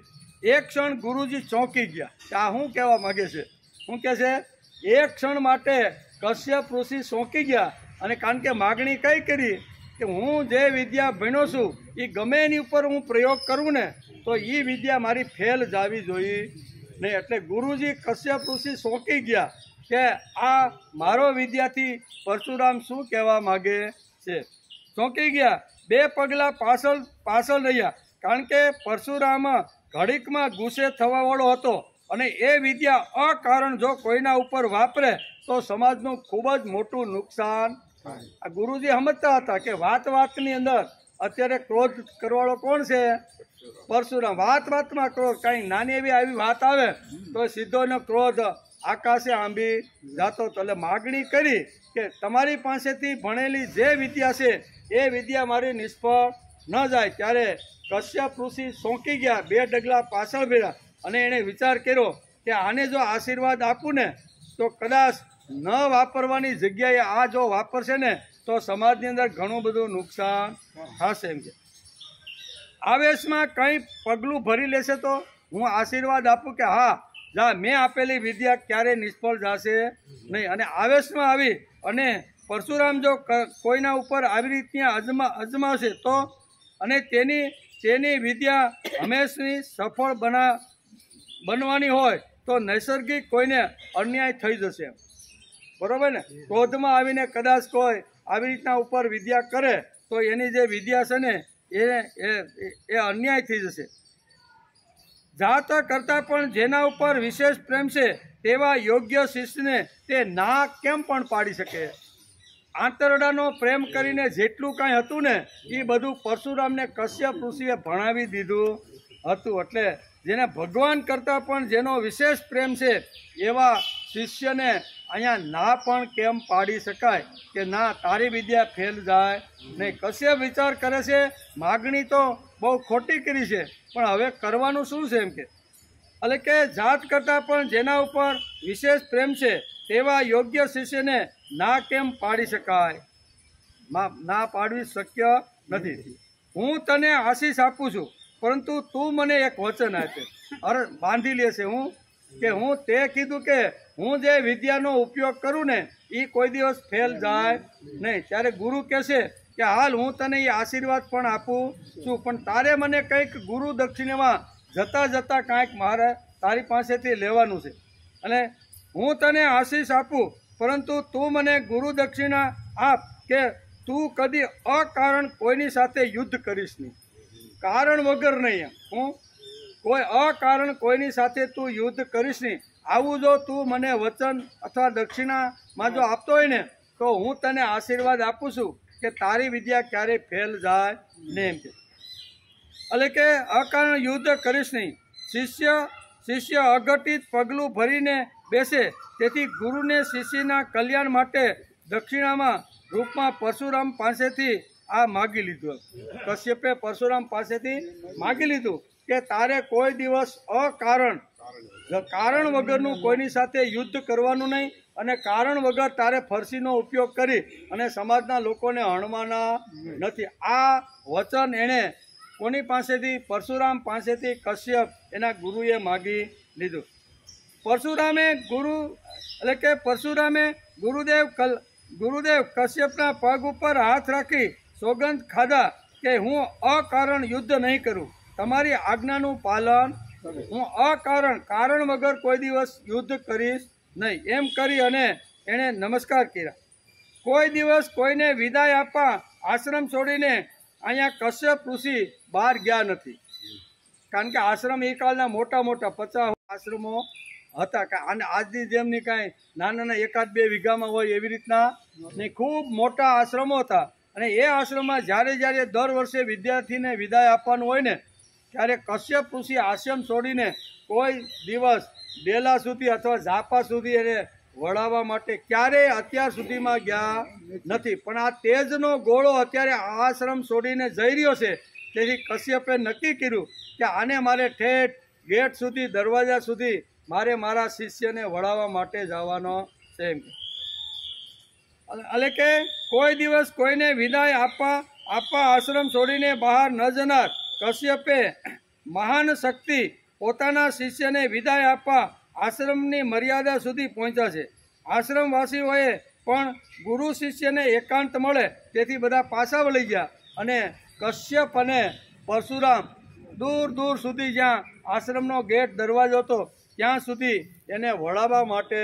એક ક્ષણ ગુરુજી ચોંકી ગયા કે આ શું કહેવા માગે છે. શું કહે છે? એક ક્ષણ માટે કશ્યપ ઋષિ ચોંકી ગયા. અને કારણ કે માગણી કઈ કરી કે હું જે વિદ્યા ભણ્યો છું એ ગમે એની ઉપર હું પ્રયોગ કરું ને તો એ વિદ્યા મારી ફેલ જાવી જોઈએ નહીં. એટલે ગુરુજી કશ્યપ ઋષિ ચોંકી ગયા કે આ મારો વિદ્યાર્થી પરશુરામ શું કહેવા માગે છે. ચોંકી ગયા, 2 પગલાં પાછળ રહ્યા. કારણ કે પરશુરામ ઘડીકમાં ગુસ્સે થવાવાળો હતો અને એ વિદ્યા અકારણ જો કોઈના ઉપર વાપરે તો સમાજનું ખૂબ જ મોટું નુકસાન. આ ગુરુજી સમજતા હતા કે વાતની અંદર અત્યારે ક્રોધ કરવાળો કોણ છે? પરશુરામ. વાતમાં ક્રોધ, કાંઈ નાની એવી આવી વાત આવે તો સીધો એનો ક્રોધ આકાશે આંબી જાતો. એટલે માગણી કરી કે તમારી પાસેથી ભણેલી જે વિદ્યા છે એ વિદ્યા મારી નિષ્ફળ ન જાય. ત્યારે કશ્યપ ઋષિ ચોંકી ગયા, 2 ડગલા પાછળ ભર્યા અને એણે વિચાર કર્યો કે આને જો આશીર્વાદ આપું ને તો કદાચ ન વાપરવાની જગ્યાએ આ જો વાપરશે ને તો સમાજની અંદર ઘણું બધું નુકસાન થશે. એમ કે આવેશમાં કંઈ પગલું ભરી લેશે તો હું આશીર્વાદ આપું કે હા જા, મેં આપેલી વિદ્યા ક્યારે નિષ્ફળ જશે નહીં. અને આવેશમાં આવી અને પરશુરામ જો કોઈના ઉપર આવી રીતની અજમાવશે તો અને તેની વિદ્યા હંમેશની સફળ બનવાની હોય તો નૈસર્ગિક કોઈને અન્યાય થઈ જશે. બરોબર ને? ક્રોધમાં આવીને કદાચ કોઈ આવી રીતના ઉપર વિદ્યા કરે તો એની જે વિદ્યા છે ને એ અન્યાય થઈ જશે. જાત કરતાં પણ જેના ઉપર વિશેષ પ્રેમ છે તેવા યોગ્ય શિષ્યને તે ના કેમ પણ પાડી શકે? આંતરડાનો પ્રેમ કરીને જેટલું કાંઈ હતું ને એ બધું પરશુરામને કશ્યપ ઋષિએ ભણાવી દીધું હતું. એટલે જેને ભગવાન કરતાં પણ જેનો વિશેષ પ્રેમ છે એવા શિષ્યને અહીંયા ના પણ કેમ પાડી શકાય કે ના, તારી વિદ્યા ફેલ જાય નહીં? કશ્યપ વિચાર કરે છે માગણી તો બહુ ખોટી કરી છે, પણ હવે કરવાનું શું છે એમ કે. એટલે કે જાત કરતાં પણ જેના ઉપર વિશેષ પ્રેમ છે તેવા યોગ્ય શિષ્યને ના કેમ પાડી શકાય? ના પાડવી શક્ય નથી. હું તને આશીષ આપું છું, પરંતુ તું મને એક વચન આપે. અરે બાંધી લેશે હું કે હું તે કીધું કે હું જે વિદ્યાનો ઉપયોગ કરું ને એ કોઈ દિવસ ફેલ જાય નહીં. ત્યારે ગુરુ કહેશે કે હાલ હું તને એ આશીર્વાદ પણ આપું છું, પણ તારે મને કંઈક ગુરુ દક્ષિણામાં જતાં કાંઈક મારે તારી પાસેથી લેવાનું છે. અને હું તને આશીષ આપું, પરંતુ તું મને ગુરુ દક્ષિણા આપ કે તું કદી અકારણ કોઈની સાથે યુદ્ધ કરીશ નહીં. કારણ વગર નહીં. હું કોઈ અકારણ કોઈની સાથે તું યુદ્ધ કરીશ નહીં. આવું જો તું મને વચન અથવા દક્ષિણામાં જો આપતો હોય ને તો હું તને આશીર્વાદ આપું છું કે તારી વિદ્યા ક્યારેય ફેલ જાય નહીં એમ કે. એટલે કે અકારણ યુદ્ધ કરીશ નહીં. શિષ્ય અઘટિત પગલું ભરીને બેસે, તેથી ગુરુને શિષ્યના કલ્યાણ માટે દક્ષિણામાં રૂપમાં પરશુરામ પાસેથી આ માગી લીધું. કશ્યપે પરશુરામ પાસેથી માગી લીધું કે તારે કોઈ દિવસ કારણ વગરનું કોઈની સાથે યુદ્ધ કરવાનું નહીં, અને કારણ વગર તારે ફરસીનો ઉપયોગ કરી અને સમાજના લોકોને હણવાના નથી. આ વચન એણે કોની પાસેથી? પરશુરામ પાસેથી કશ્યપ એના ગુરુએ માગી લીધું. પરશુરામે ગુરુદેવ કશ્યપના પગ ઉપર હાથ રાખી સોગંદ ખાધા કે હું અકારણ યુદ્ધ નહીં કરું, તમારી આજ્ઞાનું પાલન. હું કારણ વગર કોઈ દિવસ યુદ્ધ કરીશ નહીં. એમ કરી અને એણે નમસ્કાર કર્યા. કોઈ દિવસ કોઈને વિદાય આપવા આશ્રમ છોડીને અહીંયા કશ્યપ ઋષિ બહાર ગયા નથી. કારણ કે આશ્રમ એ કાળના મોટા 50 આશ્રમો હતા. અને આજની જેમની કાંઈ નાના એકાદ બે વીઘામાં હોય એવી રીતના નહીં, ખૂબ મોટા આશ્રમો હતા. અને એ આશ્રમમાં જ્યારે દર વર્ષે વિદ્યાર્થીને વિદાય આપવાનું હોય ને ત્યારે કશ્યપ ઋષિ આશ્રમ છોડીને કોઈ દિવસ ડેલા સુધી અથવા ઝાપા સુધી એને વળાવવા માટે ક્યારેય અત્યાર સુધીમાં ગયા નથી. પણ આ તેજનો ગોળો અત્યારે આશ્રમ છોડીને જઈ રહ્યો છે, તેથી કશ્યપે નક્કી કર્યું કે આને મારે ઠેઠ ગેટ સુધી, દરવાજા સુધી મારે મારા શિષ્યને વળાવવા માટે જવાનો છે. એટલે કે કોઈ દિવસ કોઈને વિદાય આપવા આશ્રમ છોડીને બહાર ન જનાર કશ્યપે મહાન શક્તિ પોતાના શિષ્યને વિદાય આપવા આશ્રમની મર્યાદા સુધી પહોંચ્યા છે. આશ્રમવાસીઓએ પણ ગુરુ શિષ્યને એકાંત મળે તેથી બધા પાછા વળી ગયા, અને કશ્યપ અને પરશુરામ દૂર સુધી જ્યાં આશ્રમનો ગેટ દરવાજો હતો ત્યાં સુધી એને વળાવવા માટે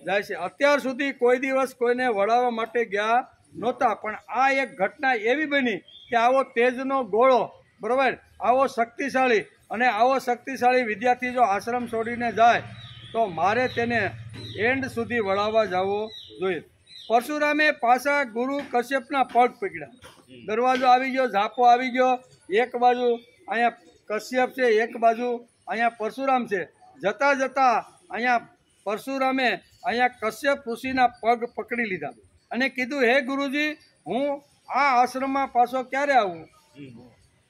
જાય છે. અત્યાર સુધી કોઈ દિવસ કોઈને વળાવવા માટે ગયા નહોતા, પણ આ એક ઘટના એવી બની કે આવો તેજનો ગોળો, બરાબર, આવો શક્તિશાળી વિદ્યાર્થી જો આશ્રમ છોડીને જાય તો મારે તેને એન્ડ સુધી વળાવવા જવો જોઈએ. પરશુરામે પાછા ગુરુ કશ્યપના પગ પકડ્યા. દરવાજો આવી ગયો, ઝાપો આવી ગયો. એક બાજુ અહીંયા કશ્યપ છે, એક બાજુ અહીંયા પરશુરામ છે. જતા અહીંયા પરશુરામે અહીંયા કશ્યપ ઋષિના પગ પકડી લીધા અને કીધું, હે ગુરુજી, હું આ આશ્રમમાં પાછો ક્યારે આવું?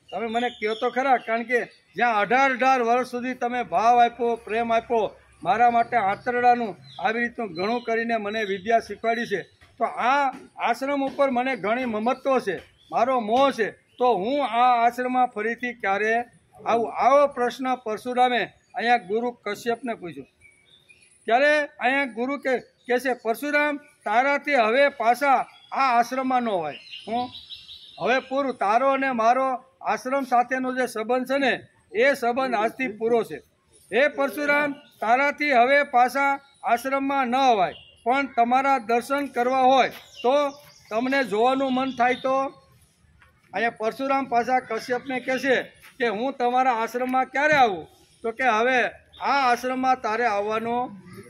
તમે મને કહો તો ખરા. કારણ કે જ્યાં 18 વર્ષ સુધી તમે ભાવ આપ્યો, પ્રેમ આપ્યો, મારા માટે આંતરડાનું આવી રીતનું ઘણું કરીને મને વિદ્યા શીખવાડી છે, તો આ આશ્રમ ઉપર મને ઘણી મમત્વ છે, મારો મોહ છે, તો હું આ આશ્રમમાં ફરીથી ક્યારે આવું? આવો પ્રશ્ન પરશુરામે અહીંયા ગુરુ કશ્યપને પૂછ્યો. ત્યારે અહીંયા ગુરુ કહે છે, પરશુરામ, તારાથી હવે પાછા આ આશ્રમમાં ન હોય. હું હવે પૂરું, તારો અને મારો આશ્રમ સાથેનો જે સંબંધ છે ને એ સંબંધ આજથી પૂરો છે. હે પરશુરામ, તારાથી હવે પાછા આશ્રમમાં ન અવાય, પણ તમારા દર્શન કરવા હોય તો તમને જોવાનું મન થાય તો અહીંયા પરશુરામ પાછા કશ્યપને કહે છે કે હું તમારા આશ્રમમાં ક્યારે આવું? તો કે હવે આ આશ્રમમાં તારે આવવાનો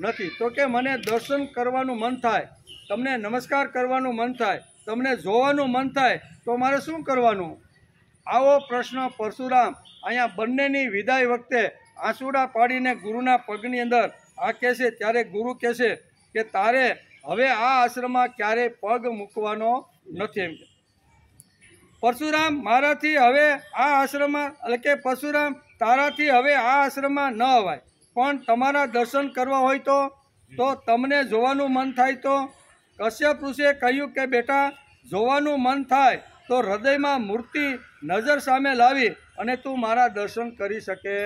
નથી. તો કે મને દર્શન કરવાનું મન થાય, તમને નમસ્કાર કરવાનું મન થાય, તમને જોવાનું મન થાય, તો મારે શું કરવાનું? આવો પ્રશ્ન પરશુરામ અહીંયા બંનેની વિદાય વખતે આંસુડા પાડીને ગુરુના પગની અંદર આ કહેશે. ત્યારે ગુરુ કહેશે કે તારે હવે આ આશ્રમમાં ક્યારેય પગ મૂકવાનો નથી. એમ પરશુરામ મારાથી હવે આ આશ્રમમાં એટલે કે પરશુરામ તારાથી હવે આ આશ્રમમાં ન અવાય, પણ તમારા દર્શન કરવા હોય તો તમને જોવાનું મન થાય તો? કશ્યપ ઋષિએ કહ્યું કે બેટા, જોવાનું મન થાય તો હૃદયમાં મૂર્તિ નજર સામે લાવી અને તું મારા દર્શન કરી શકે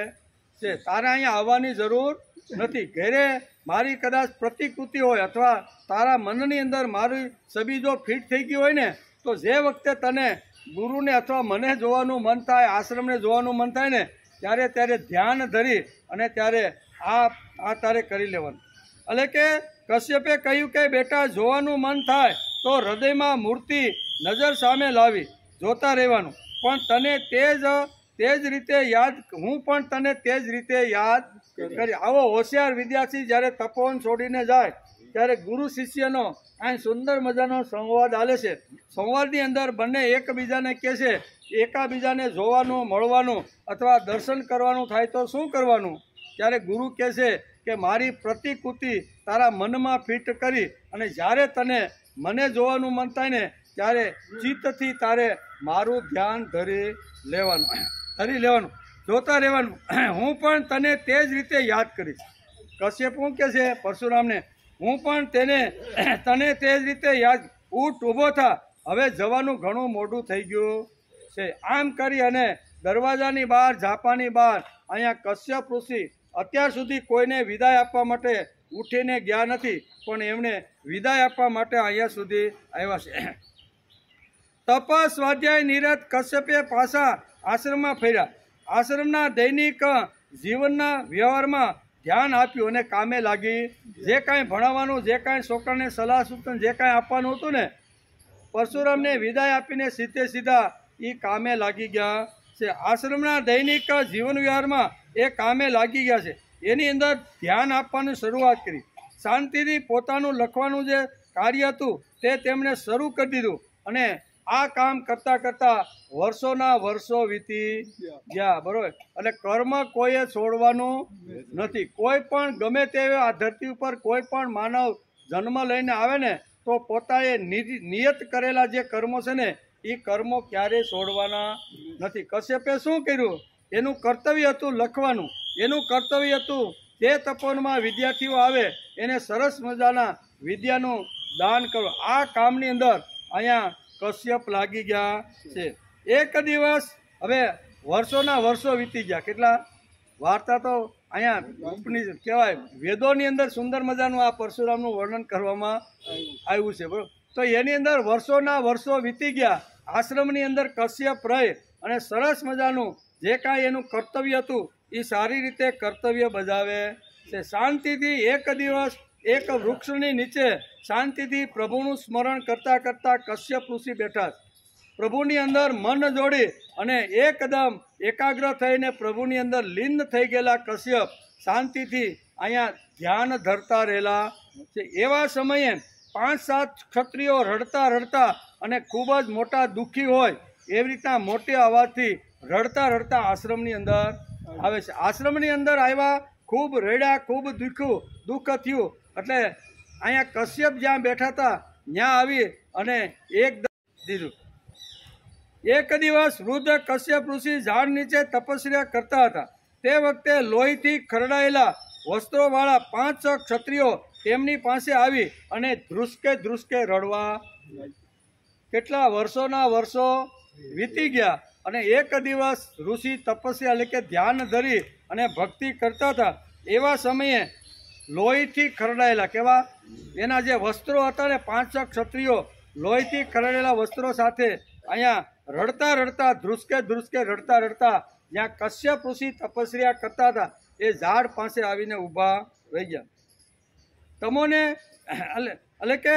છે. તારે અહીંયા આવવાની જરૂર નથી. ઘરે મારી કદાચ પ્રતિકૃતિ હોય અથવા તારા મનની અંદર મારી છબી જો ફિટ થઈ ગઈ હોય ને, તો જે વખતે તને ગુરુને અથવા મને જોવાનું મન થાય, આશ્રમને જોવાનું મન થાય ને, ત્યારે ધ્યાન ધરી અને ત્યારે આ તારે કરી લેવાનું. એટલે કે કશ્યપે કહ્યું કે બેટા, જોવાનું મન થાય તો હૃદયમાં મૂર્તિ નજર સામે લાવી જોતા રહેવાનું, પણ તને તે જ રીતે યાદ, હું પણ તને તે જ રીતે યાદ કરી. આવો હોશિયાર વિદ્યાર્થી જ્યારે તપોવન છોડીને જાય ત્યારે ગુરુ શિષ્યનો અહીં સુંદર મજાનો સંવાદ ચાલે છે. સંવાદની અંદર બંને એકબીજાને કહે છે, એકાબીજાને જોવાનું, મળવાનું અથવા દર્શન કરવાનું થાય તો શું કરવાનું? ત્યારે ગુરુ કહે છે કે મારી પ્રતિકૃતિ તારા મનમાં ફિટ કરી અને જ્યારે તને મને જોવાનું મન થાય ને, ત્યારે ચિત્તથી તારે મારું ધ્યાન ધરી લેવાનું, જોતા રહેવાનું. હું પણ તને તે જ રીતે યાદ કરીશ. કશ્યપ શું કહે છે પરશુરામને? હું પણ તને તે જ રીતે યાદ. ઊઠ, ઊભો થા, હવે જવાનું ઘણું મોડું થઈ ગયું છે. આમ કરી અને દરવાજાની બહાર, ઝાપાની બહાર અહીંયા કશ્યપ ઋષિ અત્યાર સુધી કોઈને વિદાય આપવા માટે ઉઠીને ગયા નથી, પણ એમણે વિદાય આપવા માટે અહીંયા સુધી આવ્યા છે. તપ, સ્વાધ્યાય, નિરત કશ્યપે પાછા આશ્રમમાં ફર્યા. આશ્રમના દૈનિક જીવનના વ્યવહારમાં ધ્યાન આપ્યું અને કામે લાગી. જે કાંઈ ભણાવવાનું, જે કાંઈ છોકરાને સલાહ સૂચન જે કાંઈ આપવાનું હતું ને, પરશુરામને વિદાય આપીને સીધા એ કામે લાગી ગયા છે. આશ્રમના દૈનિક જીવન વ્યવહારમાં એ કામે લાગી ગયા છે. એની અંદર ધ્યાન આપવાની શરૂઆત કરી. શાંતિથી પોતાનું લખવાનું જે કાર્ય હતું તે તેમણે શરૂ કરી દીધું અને આ કામ કરતાં કરતાં વર્ષોના વર્ષો વીતી ગયા. બરોબર. અને કર્મ કોઈએ છોડવાનું નથી. કોઈ પણ ગમે તે આ ધરતી ઉપર કોઈ પણ માનવ જન્મ લઈને આવે ને, તો પોતાએ નિયત કરેલા જે કર્મો છે ને, એ કર્મો ક્યારેય છોડવાના નથી. કશ્યપે શું કર્યું? એનું કર્તવ્ય હતું લખવાનું. એનું કર્તવ્ય હતું તે તપોવનમાં વિદ્યાર્થીઓ આવે એને સરસ મજાના વિદ્યાનું દાન કરો. આ કામની અંદર અહીંયા કશ્યપ લાગી ગયા છે. એક દિવસ, હવે વર્ષોના વર્ષો વીતી ગયા. કેટલા? વાર્તા તો અહીંયા ઉપનિષદ કહેવાય, વેદોની અંદર સુંદર મજાનું આ પરશુરામનું વર્ણન કરવામાં આવ્યું છે. બરાબર. તો એની અંદર વર્ષોના વર્ષો વીતી ગયા. આશ્રમની અંદર કશ્યપ રહે અને સરસ મજાનું જે કાંઈ એનું કર્તવ્ય હતું એ સારી રીતે કર્તવ્ય બજાવે છે. શાંતિથી એક દિવસ એક વૃક્ષની નીચે શાંતિથી પ્રભુનું સ્મરણ કરતાં કરતાં કશ્યપ ઋષિ બેઠા. પ્રભુની અંદર મન જોડી અને એકદમ એકાગ્ર થઈને પ્રભુની અંદર લીન થઈ ગયેલા કશ્યપ શાંતિથી અહીંયા ધ્યાન ધરતા રહેલા છે. એવા સમયે 5-7 ક્ષત્રિયો રડતા અને ખૂબ જ મોટા દુઃખી હોય એવી રીતના મોટી અવાજથી રડતા આશ્રમની અંદર આવે છે. આશ્રમની અંદર આવ્યા, ખૂબ રડ્યા, ખૂબ દુઃખ થયું. એટલે અહીંયા કશ્યપ જ્યાં બેઠા હતા ત્યાં આવી અને એકદમ દીધું. એક દિવસ વૃદ્ધ કશ્યપ ઋષિ ઝાડ નીચે તપસ્યા કરતા હતા. તે વખતે લોહીથી ખરડાયેલા વસ્ત્રોવાળા 5-6 ક્ષત્રિયો તેમની પાસે આવી અને ધ્રુસકે રડવા. કેટલા વર્ષોના વર્ષો વીતી ગયા અને એક દિવસ ઋષિ તપસ્યા એટલે કે ધ્યાન ધરી અને ભક્તિ કરતા હતા. એવા સમયે લોહીથી ખરડાયેલા, કેવા? એના જે વસ્ત્રો હતા ને, 5-6 ક્ષત્રિયો લોહીથી ખરડાયેલા વસ્ત્રો સાથે અહીંયા રડતા ધ્રુસકે રડતા જ્યાં કશ્યપ ઋષિ તપસ્યા કરતા હતા એ ઝાડ પાસે આવીને ઊભા રહી ગયા. તમોને એટલે કે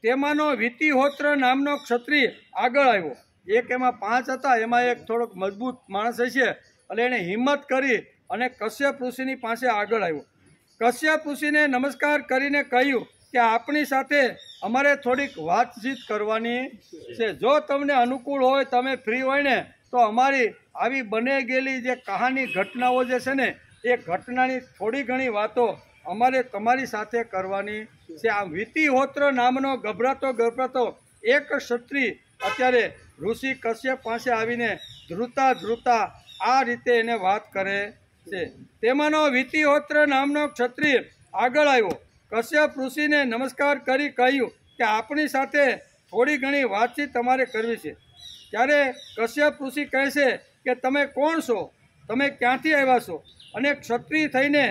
તેમાંનો વિતિહોત્ર નામનો ક્ષત્રિય આગળ આવ્યો. એક એમાં 5 હતા, એમાં એક થોડોક મજબૂત માણસ હશે એટલે એણે હિંમત કરી અને કશ્યપ ઋષિની પાસે આગળ આવ્યો. કશ્યપ ઋષિને નમસ્કાર કરીને કહ્યું કે આપણી સાથે અમારે થોડીક વાતચીત કરવાની છે. જો તમને અનુકૂળ હોય, તમે ફ્રી હોય ને, તો અમારી આવી બની ગયેલી જે કહાની ઘટનાઓ જે છે ને, એ ઘટનાની થોડી ઘણી વાતો અમારે તમારી સાથે કરવાની છે. આ વિતિહોત્ર નામનો ગભરાતો એક ક્ષત્રિય અત્યારે ઋષિ કશ્યપ પાસે આવીને ધ્રુતા આ રીતે એને વાત કરે છે. તેમાંનો વિતિહોત્ર નામનો ક્ષત્રિય આગળ આવ્યો. કશ્યપ ઋષિને નમસ્કાર કરી કહ્યું કે આપણી સાથે થોડી ઘણી વાતચીત તમારે કરવી છે. ત્યારે કશ્યપ ઋષિ કહે છે કે તમે કોણ છો, તમે ક્યાંથી આવ્યા છો, અને ક્ષત્રિય થઈને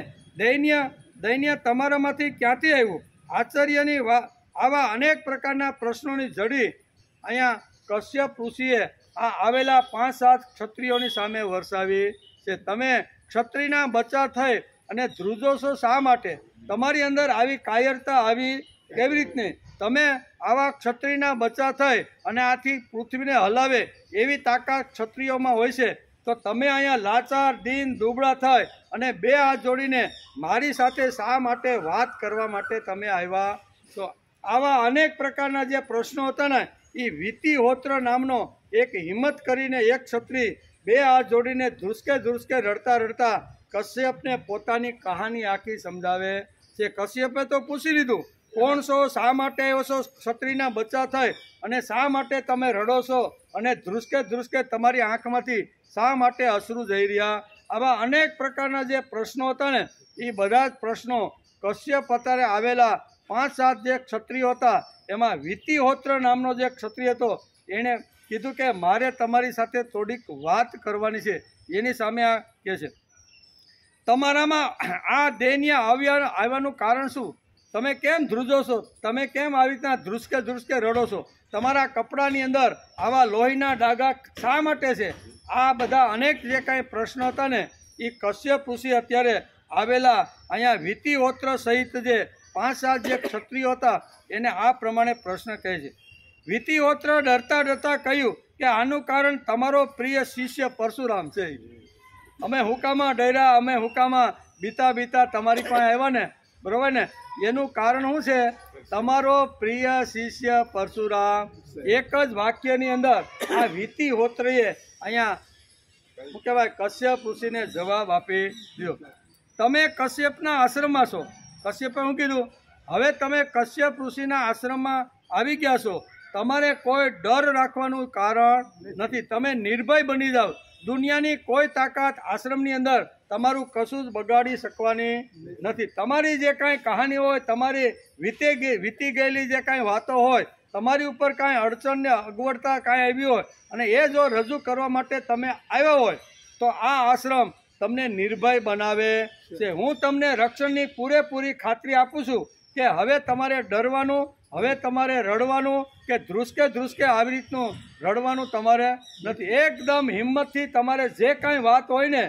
દૈન્ય તમારામાંથી ક્યાંથી આવ્યું? આશ્ચર્યની આવા અનેક પ્રકારના પ્રશ્નોની જડી અહીંયા કશ્યપ ઋષિએ આ આવેલા 5-7 ક્ષત્રિયોની સામે વરસાવી છે. તમે ક્ષત્રિયના બચ્ચા થઈ અને ધ્રુજો છો શા માટે? તમારી અંદર આવી કાયરતા આવી કેવી રીતની? તમે આવા ક્ષત્રિયના બચ્ચા થઈ અને આથી પૃથ્વીને હલાવે એવી તાકાત ક્ષત્રિયોમાં હોય છે, તો તમે અહીંયા લાચાર દીન દુબળા થાય અને 2 હાથ જોડીને મારી સાથે શા માટે વાત કરવા માટે તમે આવ્યા છો? આવા અનેક પ્રકારના જે પ્રશ્નો હતા ને, એ વિતિહોત્ર નામનો એક હિંમત કરીને એક ક્ષત્રિય 2 હાથ જોડીને ધ્રુસકે રડતા કશ્યપને પોતાની કહાની આખી સમજાવે છે. કશ્યપે તો પૂછી લીધું, કોણ છો, શા માટે આવ્યો છો, ક્ષત્રિયના બચ્ચા થાય અને શા માટે તમે રડો છો, અને ધ્રુસકે તમારી આંખમાંથી શા માટે અશ્રુ જઈ રહ્યા? આવા અનેક પ્રકારના જે પ્રશ્નો હતા ને, એ બધા જ પ્રશ્નો કશ્યપ અત્યારે આવેલા 5-7 જે ક્ષત્રિયો હતા, એમાં વિતિહોત્ર નામનો જે ક્ષત્રિય હતો, એણે કીધું કે મારે તમારી સાથે થોડીક વાત કરવાની છે. એની સામે આ કહે છે, તમારામાં આ દૈન્ય આવવાનું કારણ શું? તમે કેમ ધ્રુજો છો? તમે કેમ આવી રીતના ધ્રુસકે રડો છો? તમારા કપડાની અંદર આવા લોહીના ડાઘા શા માટે છે? આ બધા અનેક જે કાંઈ પ્રશ્નો હતા ને, એ કશ્યપ ઋષિ અત્યારે આવેલા અહીંયા વિતિહોત્ર સહિત જે 5-7 જે ક્ષત્રિયો હતા એને આ પ્રમાણે પ્રશ્ન કહે છે. વિતિહોત્ર ડરતા કહ્યું કે આનું કારણ તમારો પ્રિય શિષ્ય પરશુરામ છે. અમે હુકામાં ડર્યા, અમે હુકામાં બીતા તમારી પાસે આવ્યા ને, બરોબર ને? એનું કારણ શું છે? તમારો પ્રિય શિષ્ય પરશુરામ. એક જ વાક્યની અંદર આ વિતિહોત્રએ અહીંયા શું કહેવાય, કશ્યપ ઋષિને જવાબ આપી દીધો. તમે કશ્યપના આશ્રમમાં છો. કશ્યપે શું કીધું? હવે તમે કશ્યપ ઋષિના આશ્રમમાં આવી ગયા છો, તમારે કોઈ ડર રાખવાનું કારણ નથી. તમે નિર્ભય બની જાઓ. દુનિયાની કોઈ તાકાત આશ્રમની અંદર તમારું કશું જ બગાડી શકવાની નથી. તમારી જે કાંઈ કહાની હોય, તમારી વીતી ગયેલી જે કાંઈ વાતો હોય, તમારી ઉપર કાંઈ અડચણને અગવડતા કાંઈ આવી હોય અને એ જો રજૂ કરવા માટે તમે આવ્યા હોય, તો આ આશ્રમ તમને નિર્ભય બનાવે છે. હું તમને રક્ષણની પૂરેપૂરી ખાતરી આપું છું કે હવે તમારે ડરવાનું, હવે તમારે રડવાનું કે ધ્રુસકે આવી રીતનું રડવાનું તમારે નથી. એકદમ હિંમતથી તમારે જે કાંઈ વાત હોય ને,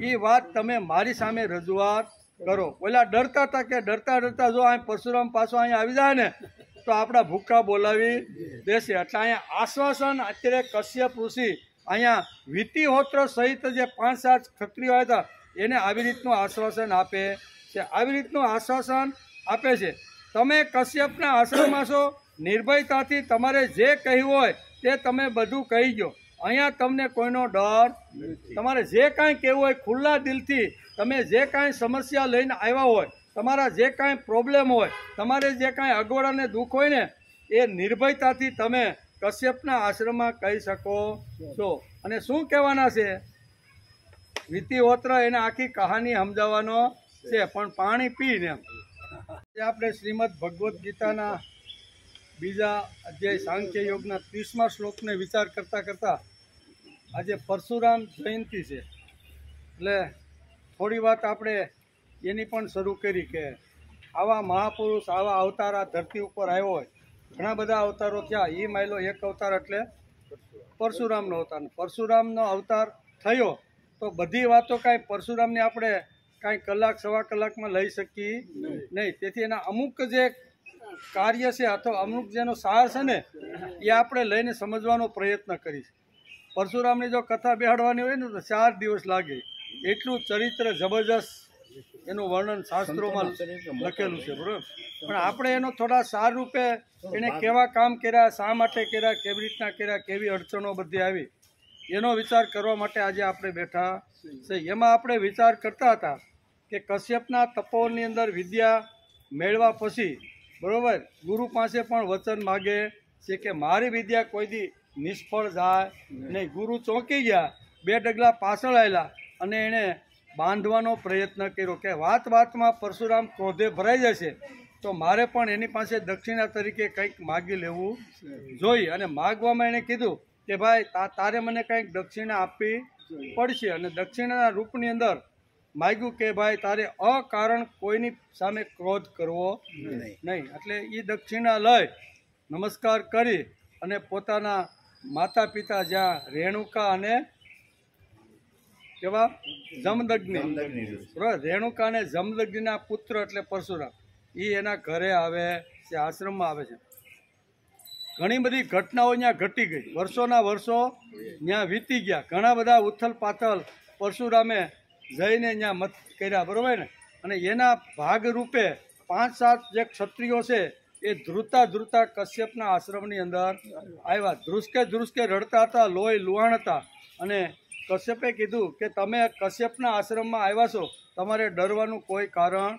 એ વાત તમે મારી સામે રજૂઆત કરો. ઓલા ડરતા હતા કે ડરતા જો અહીં પરશુરામ પાછો અહીંયા આવી જાય ને, તો આપણા ભૂખા બોલાવી દેશે. એટલે અહીંયા આશ્વાસન અત્યારે કશ્યપ ઋષિ અહીંયા વિતિહોત્ર સહિત જે 5-7 ક્ષત્રિયો હતા એને આવી રીતનું આશ્વાસન આપે છે. આવી રીતનું આશ્વાસન આપે છે, તમે કશ્યપના આશ્રમમાં છો, નિર્ભયતાથી તમારે જે કહ્યું હોય તે તમે બધું કહી ગયો. અહીંયા તમને કોઈનો ડર, તમારે જે કાંઈ કહેવું હોય ખુલ્લા દિલથી, તમે જે કાંઈ સમસ્યા લઈને આવ્યા હોય, તમારા જે કાંઈ પ્રોબ્લેમ હોય, તમારે જે કાંઈ અગવડ અને દુઃખ હોય ને, એ નિર્ભયતાથી તમે કશ્યપના આશ્રમમાં કહી શકો છો. અને શું કહેવાના છે? વિતિહોત્ર એને આખી કહાની સમજાવવાનો છે, પણ પાણી પીને એમ. આપણે શ્રીમદ ભગવદ્ ગીતાના બીજા અધ્યાય સાંખ્ય યોગના 30મા શ્લોકને વિચાર કરતા આજે પરશુરામ જયંતિ છે, એટલે થોડી વાત આપણે એની પણ શરૂ કરી કે આવા મહાપુરુષ, આવા અવતાર આ ધરતી ઉપર આવ્યો હોય. ઘણા બધા અવતારો થયા, એ માયલો એક અવતાર એટલે પરશુરામનો અવતાર. પરશુરામનો અવતાર થયો તો બધી વાતો કાંઈ પરશુરામની આપણે કાંઈ કલાક સવા કલાકમાં લઈ શકીએ નહીં. તેથી એના અમુક જે કાર્ય છે અથવા અમુક જેનો સાર છે ને એ આપણે લઈને સમજવાનો પ્રયત્ન કરીશું. પરશુરામની જો કથા બેહાડવાની હોય ને તો 4 દિવસ લાગે. એટલું ચરિત્ર જબરજસ્ત એનું વર્ણન શાસ્ત્રોમાં લખેલું છે, બરાબર. પણ આપણે એનો થોડા સાર રૂપે એને કેવા કામ કર્યા, શા માટે કર્યા, કેવી રીતના કર્યા, કેવી અડચણો બધી આવી, એનો વિચાર કરવા માટે આજે આપણે બેઠા છે. એમાં આપણે વિચાર કરતા હતા કે કશ્યપના તપોવનની અંદર વિદ્યા મેળવા પછી, બરાબર, ગુરુ પાસે પણ વચન માગે છે કે મારી વિદ્યા કોઈ દી નિષ્ફળ જાય નહીં. ગુરુ ચોંકી ગયા, 2 ડગલા પાછળ આવેલા અને એણે બાંધવાનો પ્રયત્ન કર્યો કે વાતમાં પરશુરામ ક્રોધે ભરાઈ જશે તો મારે પણ એની પાસે દક્ષિણા તરીકે કંઈક માગી લેવું જોઈએ. અને માગવામાં એણે કીધું કે ભાઈ તારે મને કંઈક દક્ષિણા આપવી પડશે. અને દક્ષિણાના રૂપની અંદર માગ્યું કે ભાઈ તારે અકારણ કોઈની સામે ક્રોધ કરવો નહીં. એટલે એ દક્ષિણા લઈ નમસ્કાર કરી અને પોતાના માતા પિતા જ્યાં રેણુકા અને કેવા જમદગ્નિ, રેણુકા અને જમદગ્નિના પુત્ર એટલે પરશુરામ, એ એના ઘરે આવે છે, આશ્રમમાં આવે છે. ઘણી બધી ઘટનાઓ ત્યાં ઘટી ગઈ, વર્ષોના વર્ષો ત્યાં વીતી ગયા, ઘણા બધા ઉથલ પાથલ પરશુરામે જઈને ત્યાં મત કર્યા, બરાબર ને. અને એના ભાગરૂપે 5-7 જે ક્ષત્રિયો છે એ ધ્રુતા કશ્યપના આશ્રમની અંદર આવ્યા. ધ્રુસકે રડતા હતા, લોહી લુહાણ હતા. અને કશ્યપે કીધું કે તમે કશ્યપના આશ્રમમાં આવ્યા છો, તમારે ડરવાનું કોઈ કારણ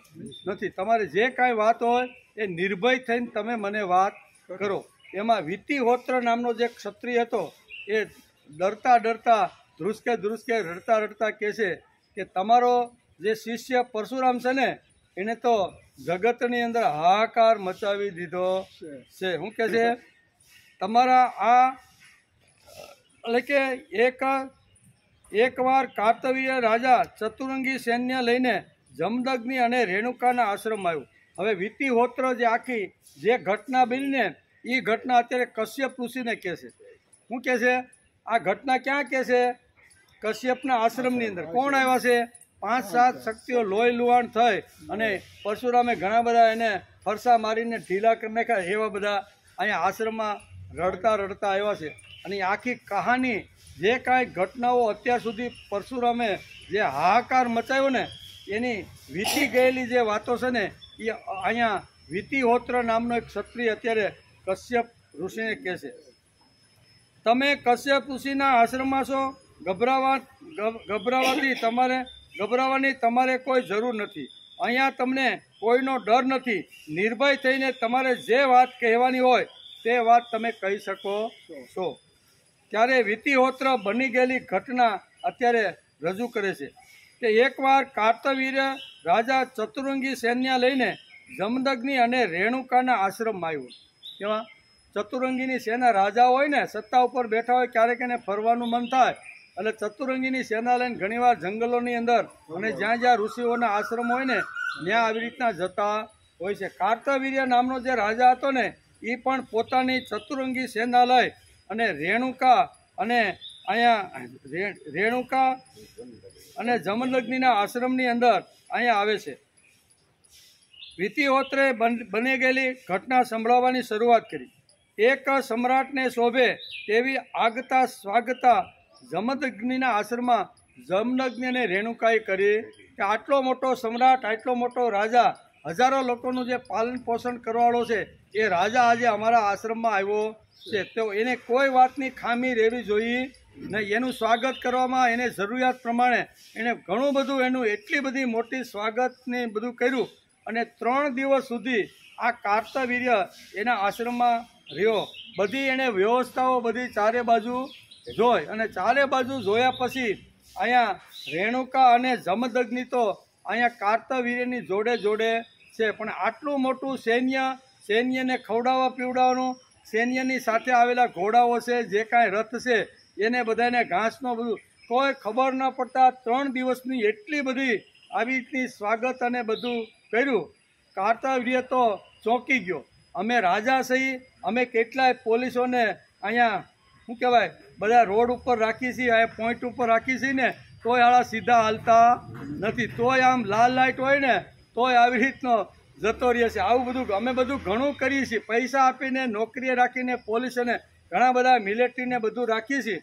નથી. તમારે જે કાંઈ વાત હોય એ નિર્ભય થઈને તમે મને વાત કરો. એમાં વિતિહોત્ર નામનો જે ક્ષત્રિય હતો એ ડરતા ધ્રુસકે રડતા કહે છે કે તમારો જે શિષ્ય પરશુરામ છે ને એને તો જગતની અંદર હાહાકાર મચાવી દીધો છે. શું કહે છે? તમારા આ એટલે કે એકવાર કાર્તવીય રાજા ચતુરંગી સૈન્ય લઈને જમદગ્નિ અને રેણુકાના આશ્રમ આવ્યું. હવે વિતિહોત્ર જે આખી જે ઘટના બની ને એ ઘટના અત્યારે કશ્યપ ઋષિને કહે છે. શું કહે છે? આ ઘટના ક્યાં કહે છે? કશ્યપના આશ્રમની અંદર. કોણ આવ્યા છે? 5-7 શક્તિઓ લોહી લુહાણ થઈ અને પરશુરામે ઘણા બધા એને ફરસા મારીને ઢીલા કરી નાખ્યા. એવા બધા અહીંયા આશ્રમમાં રડતા આવ્યા છે. અને આખી કહાની જે કાંઈ ઘટનાઓ અત્યાર સુધી પરશુરામે જે હાહાકાર મચાવ્યો ને એની વીતી ગયેલી જે વાતો છે ને એ અહીંયા વિતિહોત્ર નામનો એક ક્ષત્રિય અત્યારે કશ્યપ ઋષિને કહે છે. તમે કશ્યપ ઋષિના આશ્રમમાં છો, ગભરાવાની તમારે કોઈ જરૂર નથી. અહીંયા તમને કોઈનો ડર નથી. નિર્ભય થઈને તમારે જે વાત કહેવાની હોય તે વાત તમે કહી શકો છો. ત્યારે વિતિહોત્ર બની ગયેલી ઘટના અત્યારે રજૂ કરે છે કે એકવાર કાર્તવીર્ય રાજા ચતુરંગી સૈન્ય લઈને જમદગ્નિ અને રેણુકાના આશ્રમમાં આવ્યો. કેવા? ચતુરંગીની સેના રાજા હોય ને, સત્તા ઉપર બેઠા હોય, ક્યારેક એને ફરવાનું મન થાય એટલે ચતુરંગીની સેના લઈને ઘણીવાર જંગલોની અંદર અને જ્યાં ઋષિઓના આશ્રમ હોય ને ત્યાં આવી રીતના જતા હોય છે. કાર્તવીર્ય નામનો જે રાજા હતો ને એ પણ પોતાની ચતુરંગી સેના લઈ અને રેણુકા અને જમદગ્નિના આશ્રમની અંદર અહીંયા આવે છે. વિતિહોત્રે બની ગયેલી ઘટના સંભળાવવાની શરૂઆત કરી. એક સમ્રાટને શોભે તેવી આગતા સ્વાગતા જમદગ્નિના આશ્રમમાં જમદગ્નિ અને રેણુકાએ કરી કે આટલો મોટો સમ્રાટ, આટલો મોટો રાજા, હજારો લોકોનું જે પાલન પોષણ કરવાવાળો છે એ રાજા આજે અમારા આશ્રમમાં આવ્યો છે, તો એને કોઈ વાતની ખામી રહેવી જોઈએ નહીં. એનું સ્વાગત કરવામાં એને જરૂરિયાત પ્રમાણે એને ઘણું બધું એનું એટલી બધી મોટી સ્વાગતને બધું કર્યું. અને 3 દિવસ સુધી આ કાર્તવીર્ય એના આશ્રમમાં રહ્યો. બધી એને વ્યવસ્થાઓ બધી ચારે બાજુ જોઈ અને ચારે બાજુ જોયા પછી અહીંયા રેણુકા અને જમદગ્નિ તો અહીંયા કાર્તવીર્યની જોડે છે. પણ આટલું મોટું સૈન્યને ખવડાવવા પીવડાવવાનું, સૈન્યની સાથે આવેલા ઘોડાઓ છે, જે કાંઈ રથ છે એને બધાને ઘાસનો બધું કોઈ ખબર ન પડતા 3 દિવસની એટલી બધી આવી રીતની સ્વાગત અને બધું કર્યું. કાર્તવીર્ય તો ચોંકી ગયો. અમે રાજા છીએ, અમે કેટલાય પોલીસોને અહીંયા શું કહેવાય બધા રોડ ઉપર રાખી છીએ, આ પોઈન્ટ ઉપર રાખી છીએ ને તોય આળા સીધા હાલતા નથી. તોય આમ લાલ લાઇટ હોય ને તોય આવી રીતનો જતો રહે છે. આવું બધું અમે બધું ઘણું કરીએ છીએ, પૈસા આપીને, નોકરીએ રાખીને, પોલીસ અને ઘણા બધા મિલિટરીને બધું રાખીએ છીએ,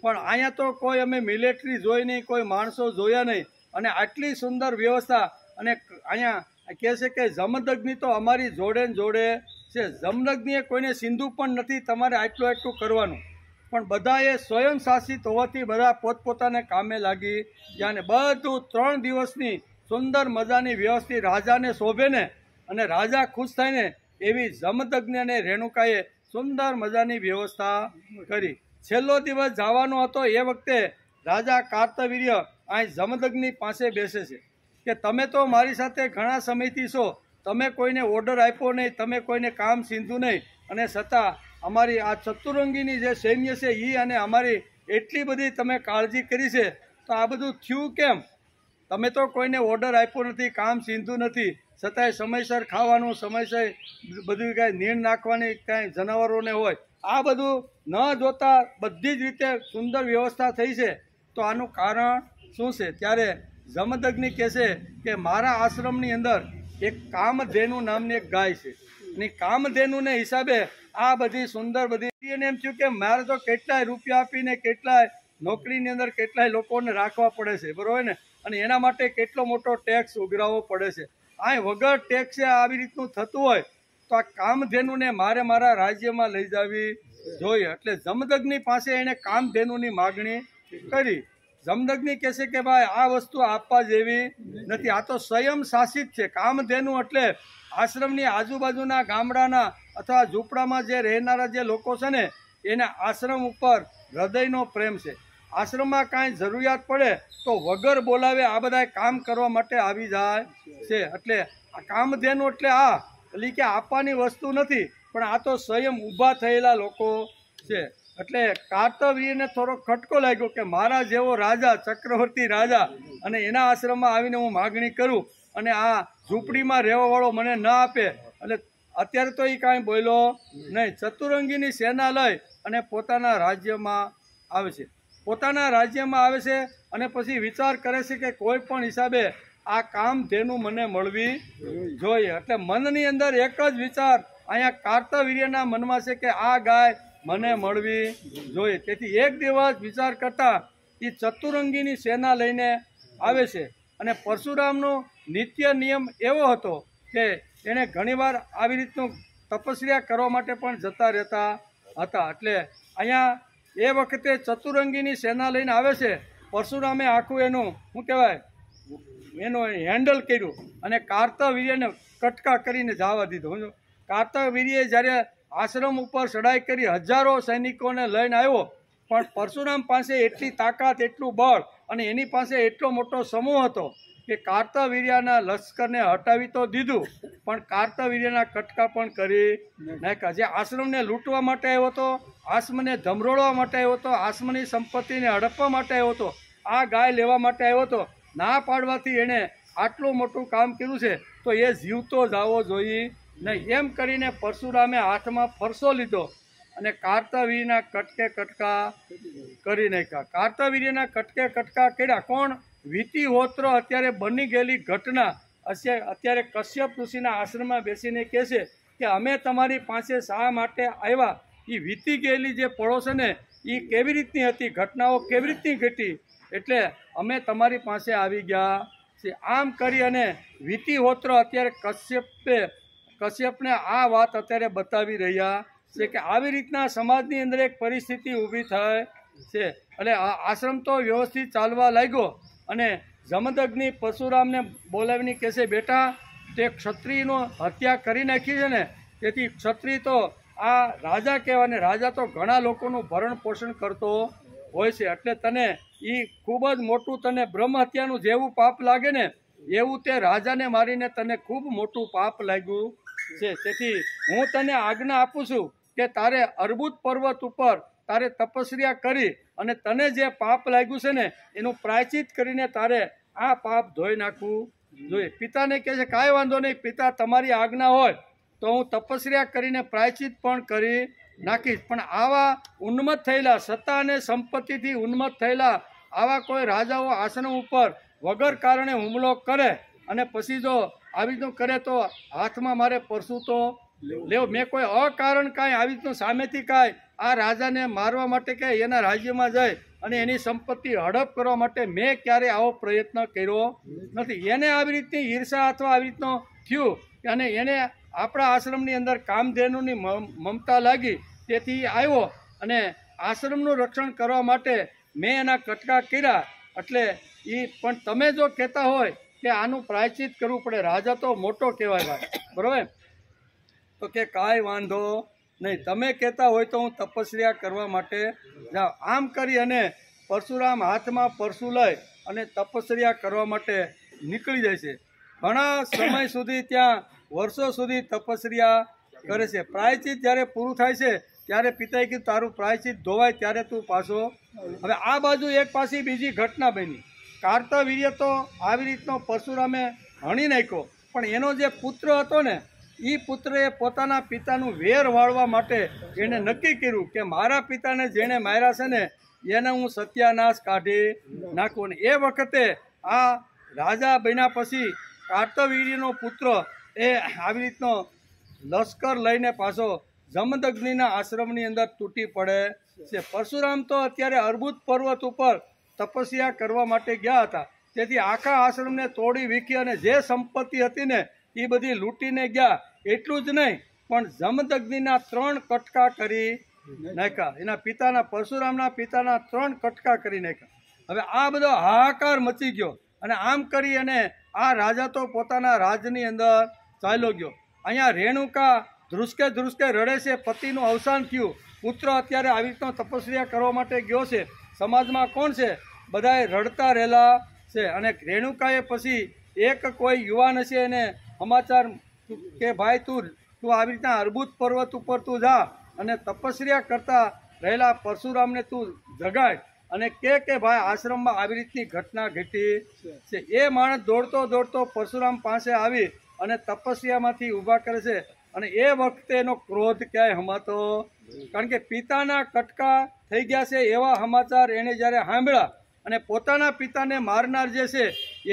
પણ અહીંયા તો કોઈ અમે મિલિટરી જોઈ નહીં, કોઈ માણસો જોયા નહીં. અને આટલી સુંદર વ્યવસ્થા, અને અહીંયા કહે છે કે જમદગ્નિ તો અમારી જોડે ને જોડે છે. જમદગ્નિએ કોઈને સિંધુ પણ નથી તમારે આટલું કરવાનું, પણ બધાએ સ્વયં શાસિત હોવાથી બધા પોતપોતાને કામે લાગી ગયા. ને બધું 3 દિવસની સુંદર મજાની વ્યવસ્થિત રાજાને શોભે ને અને રાજા ખુશ થાય ને એવી જમદગ્નિ અને રેણુકાએ સુંદર મજાની વ્યવસ્થા કરી. છેલ્લો દિવસ જવાનો હતો એ વખતે રાજા કાર્તવીર્ય અહીં જમદગ્નિ પાસે બેસે છે કે તમે તો મારી સાથે ઘણા સમયથી છો, તમે કોઈને ઓર્ડર આપ્યો નહીં, તમે કોઈને કામ સીંધું નહીં, અને છતાં અમારી આ ચતુરંગીની જે સૈન્ય છે એ અને અમારી એટલી બધી તમે કાળજી કરી છે, તો આ બધું થયું કેમ? તમે તો કોઈને ઓર્ડર આપ્યો નથી, કામ સીંધું નથી, છતાંય સમયસર ખાવાનું, સમયસર બધું કાંઈ નીણ નાખવાની કાંઈ જનાવરોને હોય, આ બધું ન જોતા બધી જ રીતે સુંદર વ્યવસ્થા થઈ છે, તો આનું કારણ શું છે? ત્યારે જમદગ્નિ કહે છે કે મારા આશ્રમની અંદર એક કામધેનુ નામની એક ગાય છે, અને કામધેનુને હિસાબે આ બધી સુંદર બધી. એને એમ થયું કે મારે તો કેટલાય રૂપિયા આપીને, કેટલાય નોકરીની અંદર કેટલાય લોકોને રાખવા પડે છે, બરોબર ને, અને એના માટે કેટલો મોટો ટેક્સ ઉઘરાવવો પડે છે. આ વગર ટેક્સે આવી રીતનું થતું હોય તો આ કામધેનુને મારે મારા રાજ્યમાં લઈ જવી જોઈએ. એટલે જમદગ્નિ પાસે એણે કામધેનુની માગણી કરી. જમદગ્નિ કહે છે કે ભાઈ આ વસ્તુ આપવા જેવી નથી, આ તો સ્વયં શાસિત છે. કામધેનુ એટલે આશ્રમની આજુબાજુના ગામડાના અથવા ઝૂંપડામાં જે રહેનારા જે લોકો છે ને, એને આશ્રમ ઉપર હૃદયનો પ્રેમ છે. આશ્રમમાં કાંઈ જરૂરિયાત પડે તો વગર બોલાવે આ બધા કામ કરવા માટે આવી જાય છે. એટલે આ કામધેનુ એટલે એટલે કે આપવાની વસ્તુ નથી, પણ આ તો સ્વયં ઊભા થયેલા લોકો છે. એટલે કાર્તવીર્યને થોડો ખટકો લાગ્યો કે મારા જેવો રાજા, ચક્રવર્તી રાજા, અને એના આશ્રમમાં આવીને હું માગણી કરું અને આ ઝૂંપડીમાં રહેવાવાળો મને ન આપે. એટલે અત્યારે તો એ કાંઈ બોલ્યો નહીં. ચતુરંગીની સેના લઈ અને પોતાના રાજ્યમાં આવે છે. અને પછી વિચાર કરે છે કે કોઈ પણ હિસાબે આ કામધેનુ મને મળવી જોઈએ. એટલે મનની અંદર એક જ વિચાર અહીંયા કાર્તવીર્યના મનમાં છે કે આ ગાય મને મળવી જોઈએ. તેથી એક દિવસ વિચાર કરતા એ ચતુરંગીની સેના લઈને આવે છે. અને પરશુરામનો નિત્ય નિયમ એવો હતો કે એણે ઘણીવાર આવી રીતનું તપસ્યા કરવા માટે પણ જતા રહેતા હતા. એટલે અહીંયા એ વખતે ચતુરંગીની સેના લઈને આવે છે. પરશુરામે આખું એનું હેન્ડલ કર્યું અને કાર્તવીર્યને કટકા કરીને જવા દીધો. કાર્તવીર્યે જ્યારે આશ્રમ ઉપર ચડાઈ કરી, હજારો સૈનિકોને લઈને આવ્યો, પણ પરશુરામ પાસે એટલી તાકાત, એટલું બળ અને એની પાસે એટલો મોટો સમૂહ હતો કે કાર્તવીર્યના લશ્કરને હટાવી તો દીધું, પણ કાર્તવીર્યના કટકા પણ કરી નાખ્યા. જે આશ્રમને લૂંટવા માટે આવ્યો હતો, આશ્રમને ધમરોળવા માટે આવ્યો હતો, આશ્રમની સંપત્તિને હડપવા માટે આવ્યો હતો, આ ગાય લેવા માટે આવ્યો હતો, ના પાડવાથી એણે આટલું મોટું કામ કર્યું છે, તો એ જીવતો જવો જોઈએ નહીં. એમ કરીને પરશુરામે હાથમાં ફરસો લીધો અને કાર્તવીર્યના કટકે કટકા કરી નાખ્યા. કાર્તવીર્યના કટકે કટકા કર્યા કોણ? વિતિહોત્ર. અત્યારે બની ગયેલી ઘટના અત્યારે કશ્યપ ઋષિના આશ્રમમાં બેસીને કહે છે કે અમે તમારી પાસે શા માટે આવ્યા? એ વીતી ગયેલી જે પળો છે ને, એ કેવી રીતની હતી, ઘટનાઓ કેવી રીતની ઘટી, એટલે અમે તમારી પાસે આવી ગયા છે. આમ કરી અને વિતિહોત્ર અત્યારે કશ્યપને આ વાત અત્યારે બતાવી રહ્યા છે કે આવી રીતના સમાજની અંદર એક પરિસ્થિતિ ઊભી થાય છે. એટલે આશ્રમ તો વ્યવસ્થિત ચાલવા લાગ્યો. અને જમદગ્નિ પરશુરામને બોલાવીને કહે છે, બેટા તે ક્ષત્રિયનો હત્યા કરી નાખી છે ને, તેથી ક્ષત્રિય તો આ રાજા કહેવાય ને, રાજા તો ઘણા લોકોનું ભરણ પોષણ કરતો હોય છે. એટલે તને એ ખૂબ જ મોટું, તને બ્રહ્મ હત્યાનું જેવું પાપ લાગે ને એવું તે રાજાને મારીને તને ખૂબ મોટું પાપ લાગ્યું છે. તેથી હું તને આજ્ઞા આપું છું કે તારે અર્બુદ પર્વત ઉપર તારે તપસ્યા કરી અને તને જે પાપ લાગ્યું છે ને એનું પ્રાયચિત કરીને તારે આ પાપ ધોઈ નાખવું જોઈએ. પિતાને કહે છે કાંઈ વાંધો નહીં પિતા, તમારી આજ્ઞા હોય તો હું તપસ્યા કરીને પ્રાયચિત પણ કરી નાખીશ. પણ આવા ઉન્મત્ત થયેલા, સત્તા અને સંપત્તિથી ઉન્મત્ત થયેલા આવા કોઈ રાજાઓ આશ્રમ ઉપર વગર કારણે હુમલો કરે અને પછી જો આવી રીતનું કરે તો હાથમાં મારે પરસું તો લેવો. મેં કોઈ અકારણ કાંઈ આવી રીતનું સામેથી કાંઈ આ રાજાને મારવા માટે કે એના રાજ્યમાં જાય અને એની સંપત્તિ હડપ કરવા માટે મેં ક્યારેય આવો પ્રયત્ન કર્યો નથી. એને આવી રીતની ઈર્ષા અથવા આવી રીતનું થયું અને એને આપણા આશ્રમની અંદર કામધેનુની મમતા લાગી, તેથી આવ્યો અને આશ્રમનું રક્ષણ કરવા માટે મેં એના કટકા કર્યા. એટલે એ પણ તમે જો કહેતા હોય કે આનું પ્રાયશ્ચિત કરવું પડે, રાજા તો મોટો કહેવાય ભાઈ, બરાબર, તો કે કાંઈ વાંધો નહીં, તમે કહેતા હોય તો હું તપસ્યા કરવા માટે જાઉં. આમ કરી અને પરશુરામ હાથમાં પરસું લઈ અને તપસ્યા કરવા માટે નીકળી જાય છે. ઘણા સમય સુધી ત્યાં વર્ષો સુધી તપસ્યા કરે છે. પ્રાયશ્ચિત જ્યારે પૂરું થાય છે ત્યારે પિતાએ કીધું તારું પ્રાયશ્ચિત ધોવાય ત્યારે તું પાછો. હવે આ બાજુ એક પાછી બીજી ઘટના બની. કાર્તવીર્ય તો આવી રીતનો પરશુરામે હણી નાખ્યો, પણ એનો જે પુત્ર હતો ને એ પુત્રએ પોતાના પિતાનું વેર વાળવા માટે એણે નક્કી કર્યું કે મારા પિતાને જેણે માર્યા છે ને એને હું સત્યાનાશ કાઢી નાખું. ને એ વખતે આ રાજા બન્યા પછી કાર્તવીર્યનો પુત્ર એ આવી રીતનો લશ્કર લઈને પાછો જમદગ્નિના આશ્રમની અંદર તૂટી પડે છે. પરશુરામ તો અત્યારે અર્બુદ પર્વત ઉપર તપસ્યા કરવા માટે ગયા હતા, તેથી આખા આશ્રમને તોડી વીખી અને જે સંપત્તિ હતી ને એ બધી લૂંટીને ગયા. એટલું જ નહીં પણ જમદગ્નિના 3 કટકા કરી નાખ્યા. એના પિતાના, પરશુરામના પિતાના 3 કટકા કરી નાખ્યા. હવે આ બધો હાહાકાર મચી ગયો અને આમ કરી અને આ રાજા તો પોતાના રાજની અંદર ચાલ્યો ગયો. અહીંયા રેણુકા ધ્રુસકે ધ્રુસકે રડે છે, પતિનું અવસાન થયું, પુત્ર અત્યારે આવી રીતનો તપસ્યા કરવા માટે ગયો છે. સમાજમાં કોણ છે? બધાએ રડતા રહેલા છે. અને રેણુકાએ પછી એક કોઈ યુવાન હશે એને સમાચાર કે ભાઈ તું આવી રીતના અર્બુદ પર્વત ઉપર તું જા અને તપસ્યા કરતા રહેલા પરશુરામને તું જગાય અને કે ભાઈ આશ્રમમાં આવી રીતની ઘટના ઘટી છે. એ માણસ દોડતો દોડતો પરશુરામ પાસે આવી અને તપસ્યામાંથી ઊભા કરે છે. અને એ વખતે એનો ક્રોધ ક્યાંય હમાતો, કારણ કે પિતાના કટકા થઈ ગયા છે એવા સમાચાર એણે જ્યારે સાંભળ્યા અને પોતાના પિતાને મારનાર જે છે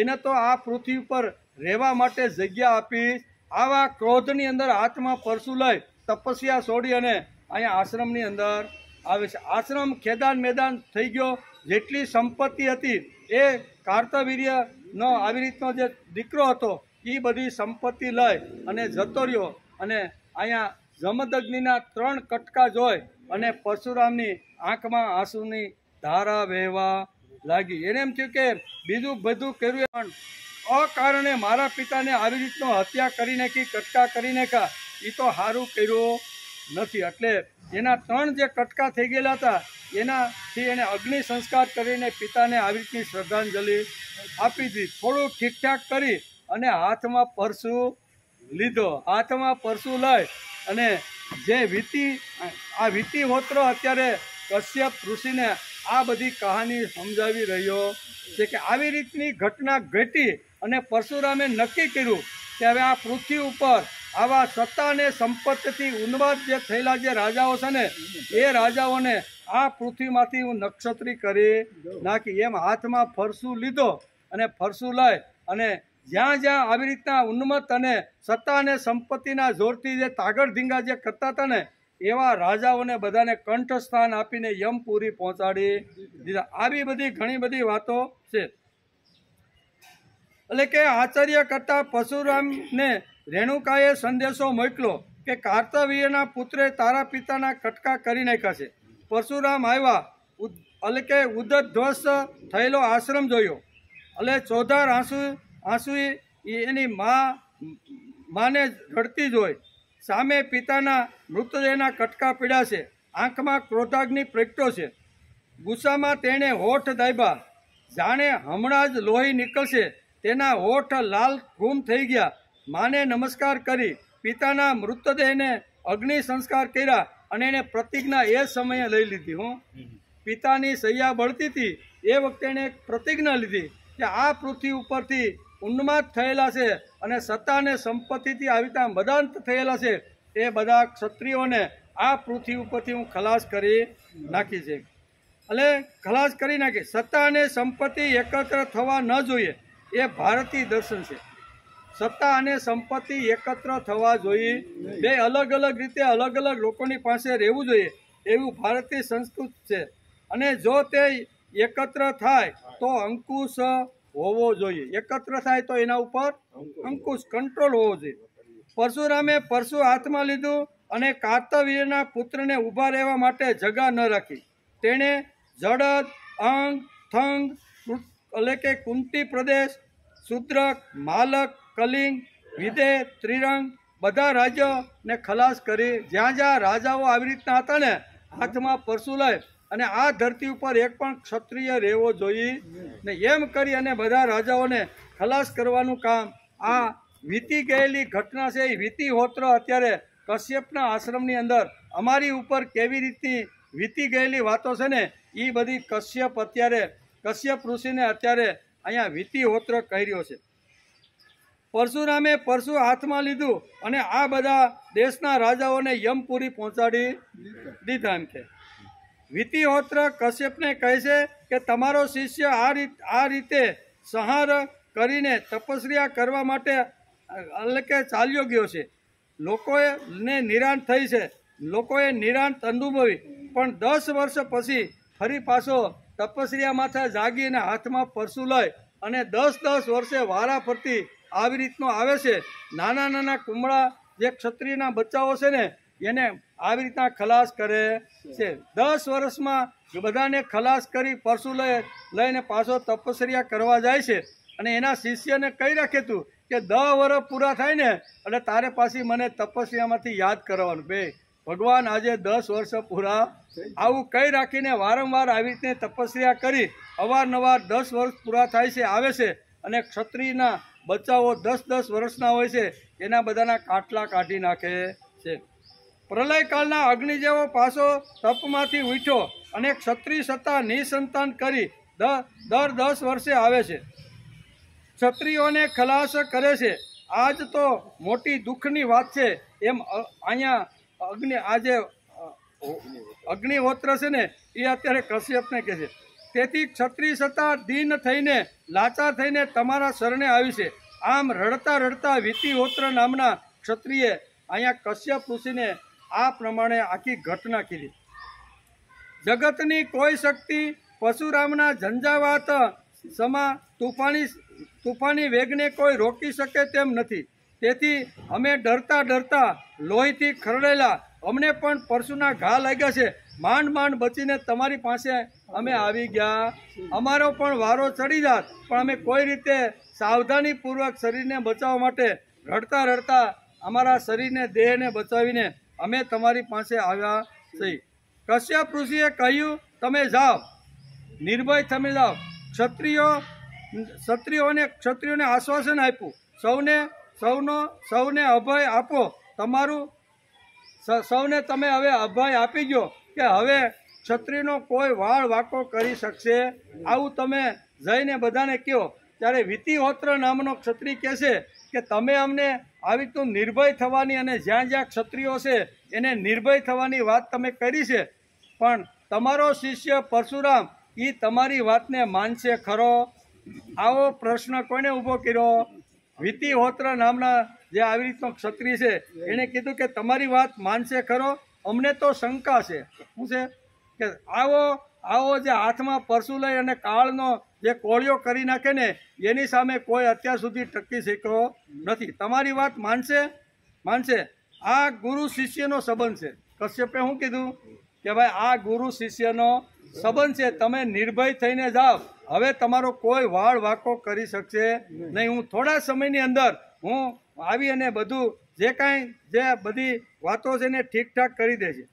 એને તો આ પૃથ્વી પર રહેવા માટે જગ્યા આપી. આવા ક્રોધની અંદર હાથમાં પરસું લઈ તપસ્યા છોડી અને અહીંયા આશ્રમની અંદર આવે છે. આશ્રમ ખેદાન મેદાન થઈ ગયો. જેટલી સંપત્તિ હતી એ કાર્તવીર્યનો આવી રીતનો જે દીકરો હતો એ બધી સંપત્તિ લઈ અને જતો રહ્યો. અને અહીંયા જમદગ્નિના 3 કટકા જોઈ અને પરશુરામની આંખમાં આંસુની ધારા વહેવા લાગી. એને એમ થયું કે બીજું બધું કર્યું પણ અકારણે મારા પિતાને આવી રીતનો હત્યા કરી નાખી, કટકા કરી નાખ્યા, એ તો સારું કર્યું નથી. એટલે એના 3 જે કટકા થઈ ગયેલા હતા એનાથી એને અગ્નિ સંસ્કાર કરીને પિતાને આવી રીતની શ્રદ્ધાંજલિ આપી દીધી. થોડું ઠીકઠાક કરી અને હાથમાં પરસું લીધો. હાથમાં પરસું લઈ અને જે વિતિહોત્ર અત્યારે કશ્યપ ઋષિને આ બધી કહાની સમજાવી રહ્યો છે કે આવી રીતની ઘટના ઘટી અને પરશુરામે નક્કી કર્યું કે હવે આ પૃથ્વી ઉપર આવા સત્તા અને સંપત્તિથી ઉન્માદ જે થયેલા જે રાજાઓ છે ને એ રાજાઓને આ પૃથ્વીમાંથી હું નક્ષત્રી કરી નાખી. એમ હાથમાં ફરસું લીધો અને ફરસું લઈ અને જ્યાં જ્યાં આવી રીતના ઉન્મત્ત અને સત્તા અને સંપત્તિના જોરથી જે તાગડ ધીંગા જે કરતા હતા ને એવા રાજાઓને બધાને કંઠસ્થાન આપીને યમપુરી પહોંચાડી દીધા. આવી બધી ઘણી બધી વાતો છે. એટલે કે આશ્ચર્ય કરતા પરશુરામને રેણુકાએ સંદેશો મોકલો કે કાર્તવીર્યના પુત્રે તારા પિતાના કટકા કરી નાખ્યા છે. પરશુરામ આવ્યા એટલે કે ઉદ્ધત થયેલો આશ્રમ જોયો. એટલે ચોધાર આંસુ એની માને રડતી જોઈ. સામે પિતાના મૃતદેહના કટકા પીડ્યા છે. આંખમાં ક્રોધાગ્નિ પ્રગટ્યો છે. ગુસ્સામાં તેણે હોઠ દાબ્યા. જાણે હમણાં જ લોહી નીકળશે તેના હોઠ લાલ ઘૂમ થઈ ગયા. માને નમસ્કાર કરી પિતાના મૃતદેહને અગ્નિ સંસ્કાર કર્યા અને એને પ્રતિજ્ઞા એ સમયે લઈ લીધી. પિતાની સૈયા બળતી હતી એ વખતે એણે એક પ્રતિજ્ઞા લીધી કે આ પૃથ્વી ઉપરથી ઉન્માદ થયેલા છે અને સત્તા અને સંપત્તિથી આવી રીતે મદાંત થયેલા છે એ બધા ક્ષત્રિયોને આ પૃથ્વી ઉપરથી હું ખલાસ કરી નાખી છે. એટલે ખલાસ કરી નાખી. સત્તા અને સંપત્તિ એકત્ર થવા ન જોઈએ એ ભારતીય દર્શન છે. સત્તા અને સંપત્તિ એકત્ર થવા જોઈએ. બે અલગ અલગ રીતે અલગ અલગ લોકોની પાસે રહેવું જોઈએ એવું ભારતીય સંસ્કૃતિ છે. અને જો તે એકત્ર થાય તો અંકુશ હોવો જોઈએ. એકત્ર થાય તો એના ઉપર અંકુશ કંટ્રોલ હોવો જોઈએ. પરશુરામે પરશુ હાથમાં લીધું અને કાર્તવીર્યના પુત્રને ઊભા રહેવા માટે જગા ન રાખી. તેણે જડદ, અંગ, થંગ એટલે કે કુંતી પ્રદેશ, શુદ્રક, માલક, કલિંગ, વિદેહ, ત્રિરંગ બધા રાજ્યોને ખલાસ કરી. જ્યાં જ્યાં રાજાઓ આવી રીતના હતા ને હાથમાં પરશુ લઈ અને આ ધરતી ઉપર એક પણ ક્ષત્રિય રહેવો જોઈએ ને એમ કરી અને બધા રાજાઓને ખલાસ કરવાનું કામ આ વીતી ગયેલી ઘટના છે. એ વિતિહોત્ર અત્યારે કશ્યપના આશ્રમની અંદર અમારી ઉપર કેવી રીતની વીતી ગયેલી વાતો છે ને એ બધી કશ્યપ ઋષિને અત્યારે અહીંયા વિતિહોત્ર કહી રહ્યો છે. પરશુરામે પરશુ હાથમાં લીધું અને આ બધા દેશના રાજાઓને યમપુરી પહોંચાડી દીધા. એમ કે વિતિહોત્ર કશ્યપને કહે છે કે તમારો શિષ્ય આ રીતે સંહાર કરીને તપસ્યા કરવા માટે એટલે કે ચાલ્યો ગયો છે. લોકોએ નિરાંત થઈ છે, લોકોએ નિરાંત અનુભવી, પણ 10 વર્ષ પછી ફરી પાછો તપસ્યામાંથી જાગીને હાથમાં પરશુ લઈ અને 10 વર્ષે વારા ફરતી આવી રીતનો આવે છે. નાના નાના કુમળા જે ક્ષત્રિયના બચ્ચાઓ છે ને એને આવી રીતના ખલાસ કરે છે. 10 વર્ષમાં બધાને ખલાસ કરી પરશુ લઈને પાછો તપસ્યા કરવા જાય છે. અને એના શિષ્યને કહી રાખે તું કે 10 વર્ષ પૂરા થાય ને એટલે તારે પાછી મને તપસ્યામાંથી યાદ કરવાનું. બે ભગવાન આજે 10 વર્ષ પૂરા આવું કહી રાખીને વારંવાર આવી રીતે તપસ્યા કરી અવારનવાર 10 વર્ષ પૂરા થાય છે આવે છે. અને ક્ષત્રિયના બચ્ચાઓ 10 વર્ષના હોય છે એના બધાના કાટલા કાઢી નાખે છે. પ્રલયકાળના અગ્નિ જેવો પાછો તપમાંથી ઉઠ્યો અને ક્ષત્રિય સત્તા નિસંતાન કરી દર 10 વર્ષે આવે છે. ક્ષત્રિયોને ખલાસ કરે છે. આજ તો મોટી દુઃખની વાત છે. એમ અહીંયા અગ્નિહોત્ર છે ને એ અત્યારે કશ્યપને કહે છે. તેથી ક્ષત્રિય સત્તા દીન થઈને લાચાર થઈને તમારા શરણે આવી છે. આમ રડતા રડતા વિતિહોત્ર નામના ક્ષત્રિયે અહીંયા કશ્યપ ઋષિને આ પ્રમાણે આખી ઘટના કીધી. જગતની કોઈ શક્તિ પરશુરામના ઝંઝાવાત સમા તૂફાની વેગને કોઈ રોકી શકે તેમ નથી. તેથી અમે ડરતા લોહીથી ખરડેલા અમને પણ પરશુના ઘા લાગ્યા છે. માંડ બચીને તમારી પાસે અમે આવી ગયા. અમારો પણ વારો ચડી જાત પણ અમે કોઈ રીતે સાવધાનીપૂર્વક શરીરને બચાવવા માટે રડતા અમારા શરીરને દેહને બચાવીને અમે તમારી પાસે આવ્યા છીએ. કશ્યપ ઋષિએ કહ્યું તમે જાઓ, નિર્ભય તમે જાઓ. ક્ષત્રિયોને આશ્વાસન આપ્યું. સૌને અભય આપો. સૌને તમે હવે અભય આપી ગયો કે હવે ક્ષત્રિયનો કોઈ વાળ વાંકો કરી શકશે. આવું તમે જઈને બધાને કહો. ત્યારે વિતિહોત્ર નામનો ક્ષત્રિય કહે છે કે તમે અમને આવી તો નિર્ભય થવાની અને જ્યાં જ્યાં ક્ષત્રિયો છે એને નિર્ભય થવાની વાત તમે કરી છે, પણ તમારો શિષ્ય પરશુરામ એ તમારી વાતને માનશે ખરો? આવો પ્રશ્ન કોને ઊભો કર્યો? વિતિહોત્ર નામના જે આવી રીતનો ક્ષત્રિય છે એણે કીધું કે તમારી વાત માનશે ખરો? અમને તો શંકા છે. શું છે કે આવો જે હાથમાં પરશુ લઈ અને કાળનો જે કોળિયો કરી નાખે ને એની સામે કોઈ અત્યાર સુધી ટકી શક્યો નથી. તમારી વાત માનશે. આ ગુરુ શિષ્યનો સંબંધ છે. કશ્યપે શું કીધું કે ભાઈ આ ગુરુ શિષ્યનો સંબંધ છે. તમે નિર્ભય થઈને જાઓ. હવે તમારો કોઈ વાળ વાંકો કરી શકશે નહીં. હું થોડા સમયની અંદર હું આવી અને બધું જે બધી વાતો છે એને ઠીકઠાક કરી દે છે.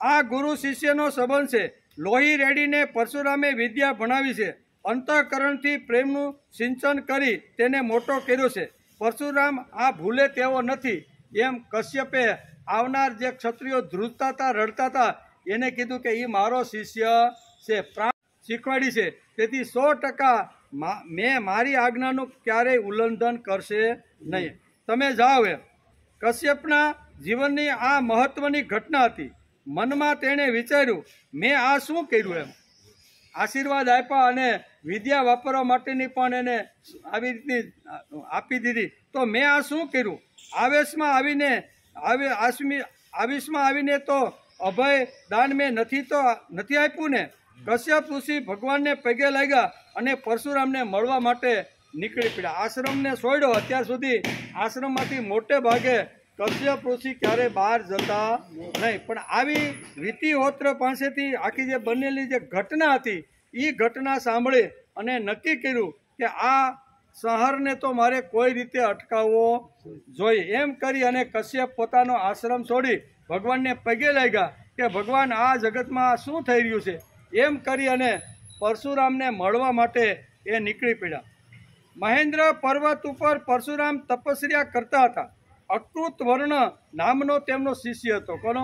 આ ગુરુ શિષ્યનો સંબંધ છે. લોહી રેડીને પરશુરામે વિદ્યા ભણાવી છે. અંતઃકરણથી પ્રેમનું સિંચન કરી તેને મોટો કર્યો છે. પરશુરામ આ ભૂલે તેવો નથી. એમ કશ્યપે આવનાર જે ક્ષત્રિયો ધ્રુજતા હતા, રડતા હતા એને કીધું કે એ મારો શિષ્ય છે, પ્રાણ શીખવાડી છે. તેથી 100% મેં મારી આજ્ઞાનું ક્યારેય ઉલ્લંઘન કરશે નહીં. તમે જાઓ. એમ કશ્યપના જીવનની આ મહત્વની ઘટના હતી. મનમાં તેણે વિચાર્યું મેં આ શું કર્યું? એમ આશીર્વાદ આપ્યા અને વિદ્યા વાપરવા માટેની પણ એને આવી રીતની આપી દીધી. તો મેં આ શું કર્યું? આવેશમાં આવીને તો અભય દાન મેં નથી આપ્યું ને. કશ્યપ ઋષિ ભગવાનને પગે લાગ્યા અને પરશુરામને મળવા માટે નીકળી પડ્યા. આશ્રમને છોડ્યો. અત્યાર સુધી આશ્રમમાંથી મોટે ભાગે કશ્યપ ઋષિ ક્યારે બહાર જતા નહીં. પણ આવી રીતિહોત્ર પાસેથી આખી જે બનેલી જે ઘટના હતી એ ઘટના સાંભળી અને નક્કી કર્યું કે આ સંહારને તો મારે કોઈ રીતે અટકાવવો જોઈએ. એમ કરી અને કશ્યપ પોતાનો આશ્રમ છોડી ભગવાનને પગે લાગ્યા કે ભગવાન આ જગતમાં શું થઈ રહ્યું છે. એમ કરી અને પરશુરામને મળવા માટે એ નીકળી પડ્યા. મહેન્દ્ર પર્વત ઉપર પરશુરામ તપસ્યા કરતા હતા. અકૃત વર્ણ નામનો તેમનો શિષ્ય હતો. કોનો?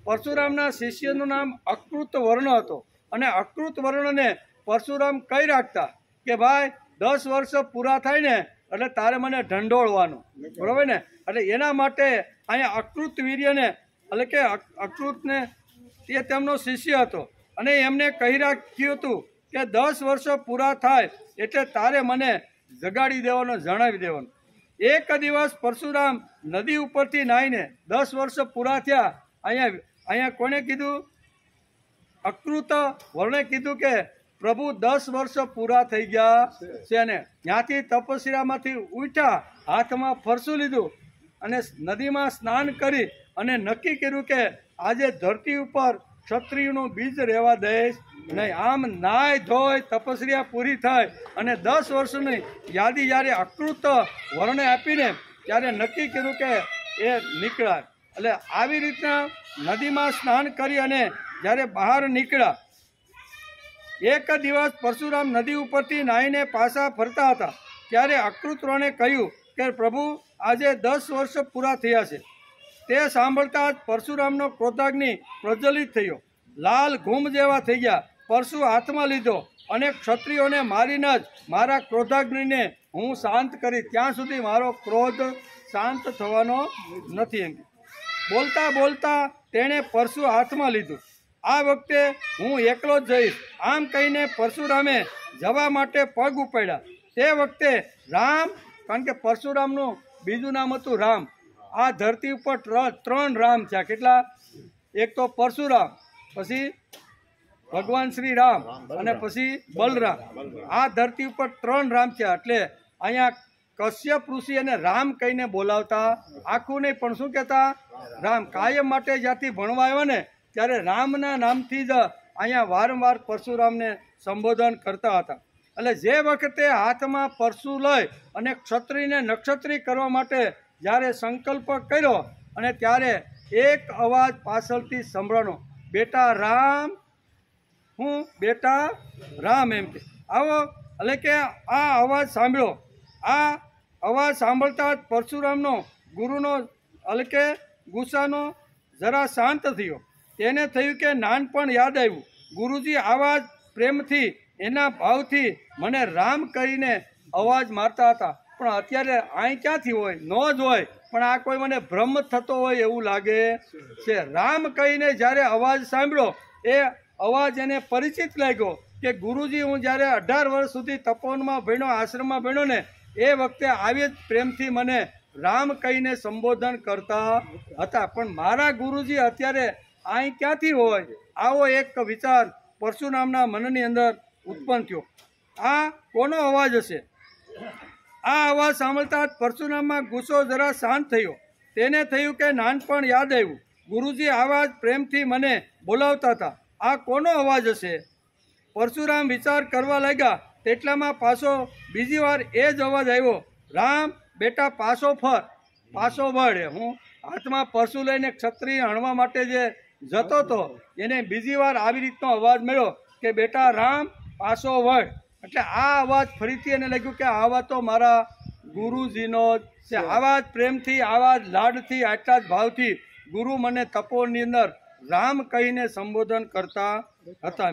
પરશુરામના શિષ્યનું નામ અકૃત વર્ણ હતો. અને અકૃત વર્ણને પરશુરામ કહી રાખતા કે ભાઈ 10 વર્ષ પૂરા થાય ને એટલે તારે મને ઢંઢોળવાનો, બરોબર ને. એટલે એના માટે અહીંયા અકૃત વીર્યને એટલે કે અકૃતને એ તેમનો શિષ્ય હતો. અને એમને કહી રાખ્યું હતું કે 10 વર્ષ પૂરા થાય એટલે તારે મને જગાડી દેવાનો, જણાવી દેવાનો. એક દિવસ પરશુરામ નદી ઉપરથી નાહીને 10 વર્ષ પૂરા થયા. અહીંયા કોને કીધું? અકૃત વર્ણે કીધું કે પ્રભુ 10 વર્ષ પૂરા થઈ ગયા છે. અને ત્યાંથી તપસ્યામાંથી ઉઠ્યા, હાથમાં ફરસું લીધું અને નદીમાં સ્નાન કરી અને નક્કી કર્યું કે આજે ધરતી ઉપર ક્ષત્રિયનું બીજ રહેવા દઈશ નહીં. આમ નાય ધોઈ તપસ્યા પૂરી થાય અને 10 વર્ષની યાદી જ્યારે અકૃત વર્ણે આપીને ત્યારે નક્કી કર્યું કે એ નીકળ્યા. એટલે આવી રીતના નદીમાં સ્નાન કરી અને જ્યારે બહાર નીકળ્યા, એક દિવસ પરશુરામ નદી ઉપરથી નાહીને પાછા ફરતા હતા. ત્યારે અકૃત વર્ણે કહ્યું કે પ્રભુ આજે 10 વર્ષ પૂરા થયા છે. તે સાંભળતા જ પરશુરામનો ક્રોધાગ્નિ પ્રજ્વલિત થયો. લાલ ઘૂમ જેવા થઈ ગયા. પરશુ હાથમાં લીધો અને ક્ષત્રિયોને મારીને જ મારા ક્રોધાગ્નિને હું શાંત કરી. ત્યાં સુધી મારો ક્રોધ શાંત થવાનો નથી. એમ બોલતા બોલતા તેણે પરશુ હાથમાં લીધું. આ વખતે હું એકલો જ જઈશ. આમ કહીને પરશુરામે જવા માટે પગ ઉપાડ્યા. તે વખતે રામ, કારણ કે પરશુરામનું બીજું નામ હતું રામ. આ ધરતી ઉપર 3 રામ થયા. કેટલા? એક તો પરશુરામ, પછી ભગવાન શ્રી રામ અને પછી બલરામ. આ ધરતી ઉપર 3 રામ થયા. એટલે અહીંયા કશ્યપ ઋષિ અને રામ કહીને બોલાવતા. આખું નહીં પણ શું કહેતા? રામ. કાયમ માટે જ્યાંથી ભણવા આવ્યા ને ત્યારે રામના નામથી જ અહીંયા વારંવાર પરશુરામને સંબોધન કરતા હતા. એટલે જે વખતે હાથમાં પરશુ લઈ અને ક્ષત્રિયને નક્ષત્રી કરવા માટે જ્યારે સંકલ્પ કર્યો અને ત્યારે એક અવાજ પાછળથી સંભળાનો, બેટા રામ. હું બેટા રામ એમ કે આવો. એટલે કે આ અવાજ સાંભળ્યો. આ અવાજ સાંભળતા જ પરશુરામનો ગુરુનો એટલે કે ગુસ્સાનો જરા શાંત થયો. તેને થયું કે નાનપણ યાદ આવ્યું. ગુરુજી આવા જ પ્રેમથી, એના ભાવથી મને રામ કરીને અવાજ મારતા હતા. પણ અત્યારે અહીં ક્યાંથી હોય? ન જ હોય. પણ આ કોઈ મને ભ્રમ થતો હોય એવું લાગે છે. રામ કહીને જ્યારે અવાજ સાંભળ્યો એ અવાજ એને પરિચિત લાગ્યો કે ગુરુજી હું જ્યારે 18 વર્ષ સુધી તપોવનમાં ભણ્યો, આશ્રમમાં ભણ્યો ને એ વખતે આવી જ પ્રેમથી મને રામ કહીને સંબોધન કરતા હતા. પણ મારા ગુરુજી અત્યારે અહીં ક્યાંથી હોય? આવો એક વિચાર પરશુરામના મનની અંદર ઉત્પન્ન થયો. આ કોનો અવાજ હશે? આ અવાજ સાંભળતા જ પરશુરામમાં ગુસ્સો જરા શાંત થયો. તેને થયું કે નાનપણ યાદ આવ્યું. ગુરુજી આવા જ પ્રેમથી મને બોલાવતા હતા. આ કોનો અવાજ હશે? પરશુરામ વિચાર કરવા લાગ્યા. તેટલામાં પાછો બીજી વાર એ જ અવાજ આવ્યો, રામ બેટા પાછો ફર, પાછો વળ. હું હાથમાં પરશુ લઈને ક્ષત્રિય હણવા માટે જે જતો હતો એને બીજી વાર આવી રીતનો અવાજ મળ્યો કે બેટા રામ પાછો વળ. એટલે આ અવાજ ફરીથી એને લાગ્યું કે આવા તો મારા ગુરુજીનો જ છે. આવા જ પ્રેમથી, આવા જ લાડથી, આટલા જ ભાવથી ગુરુ મને તપોની અંદર રામ કહીને સંબોધન કરતા હતા.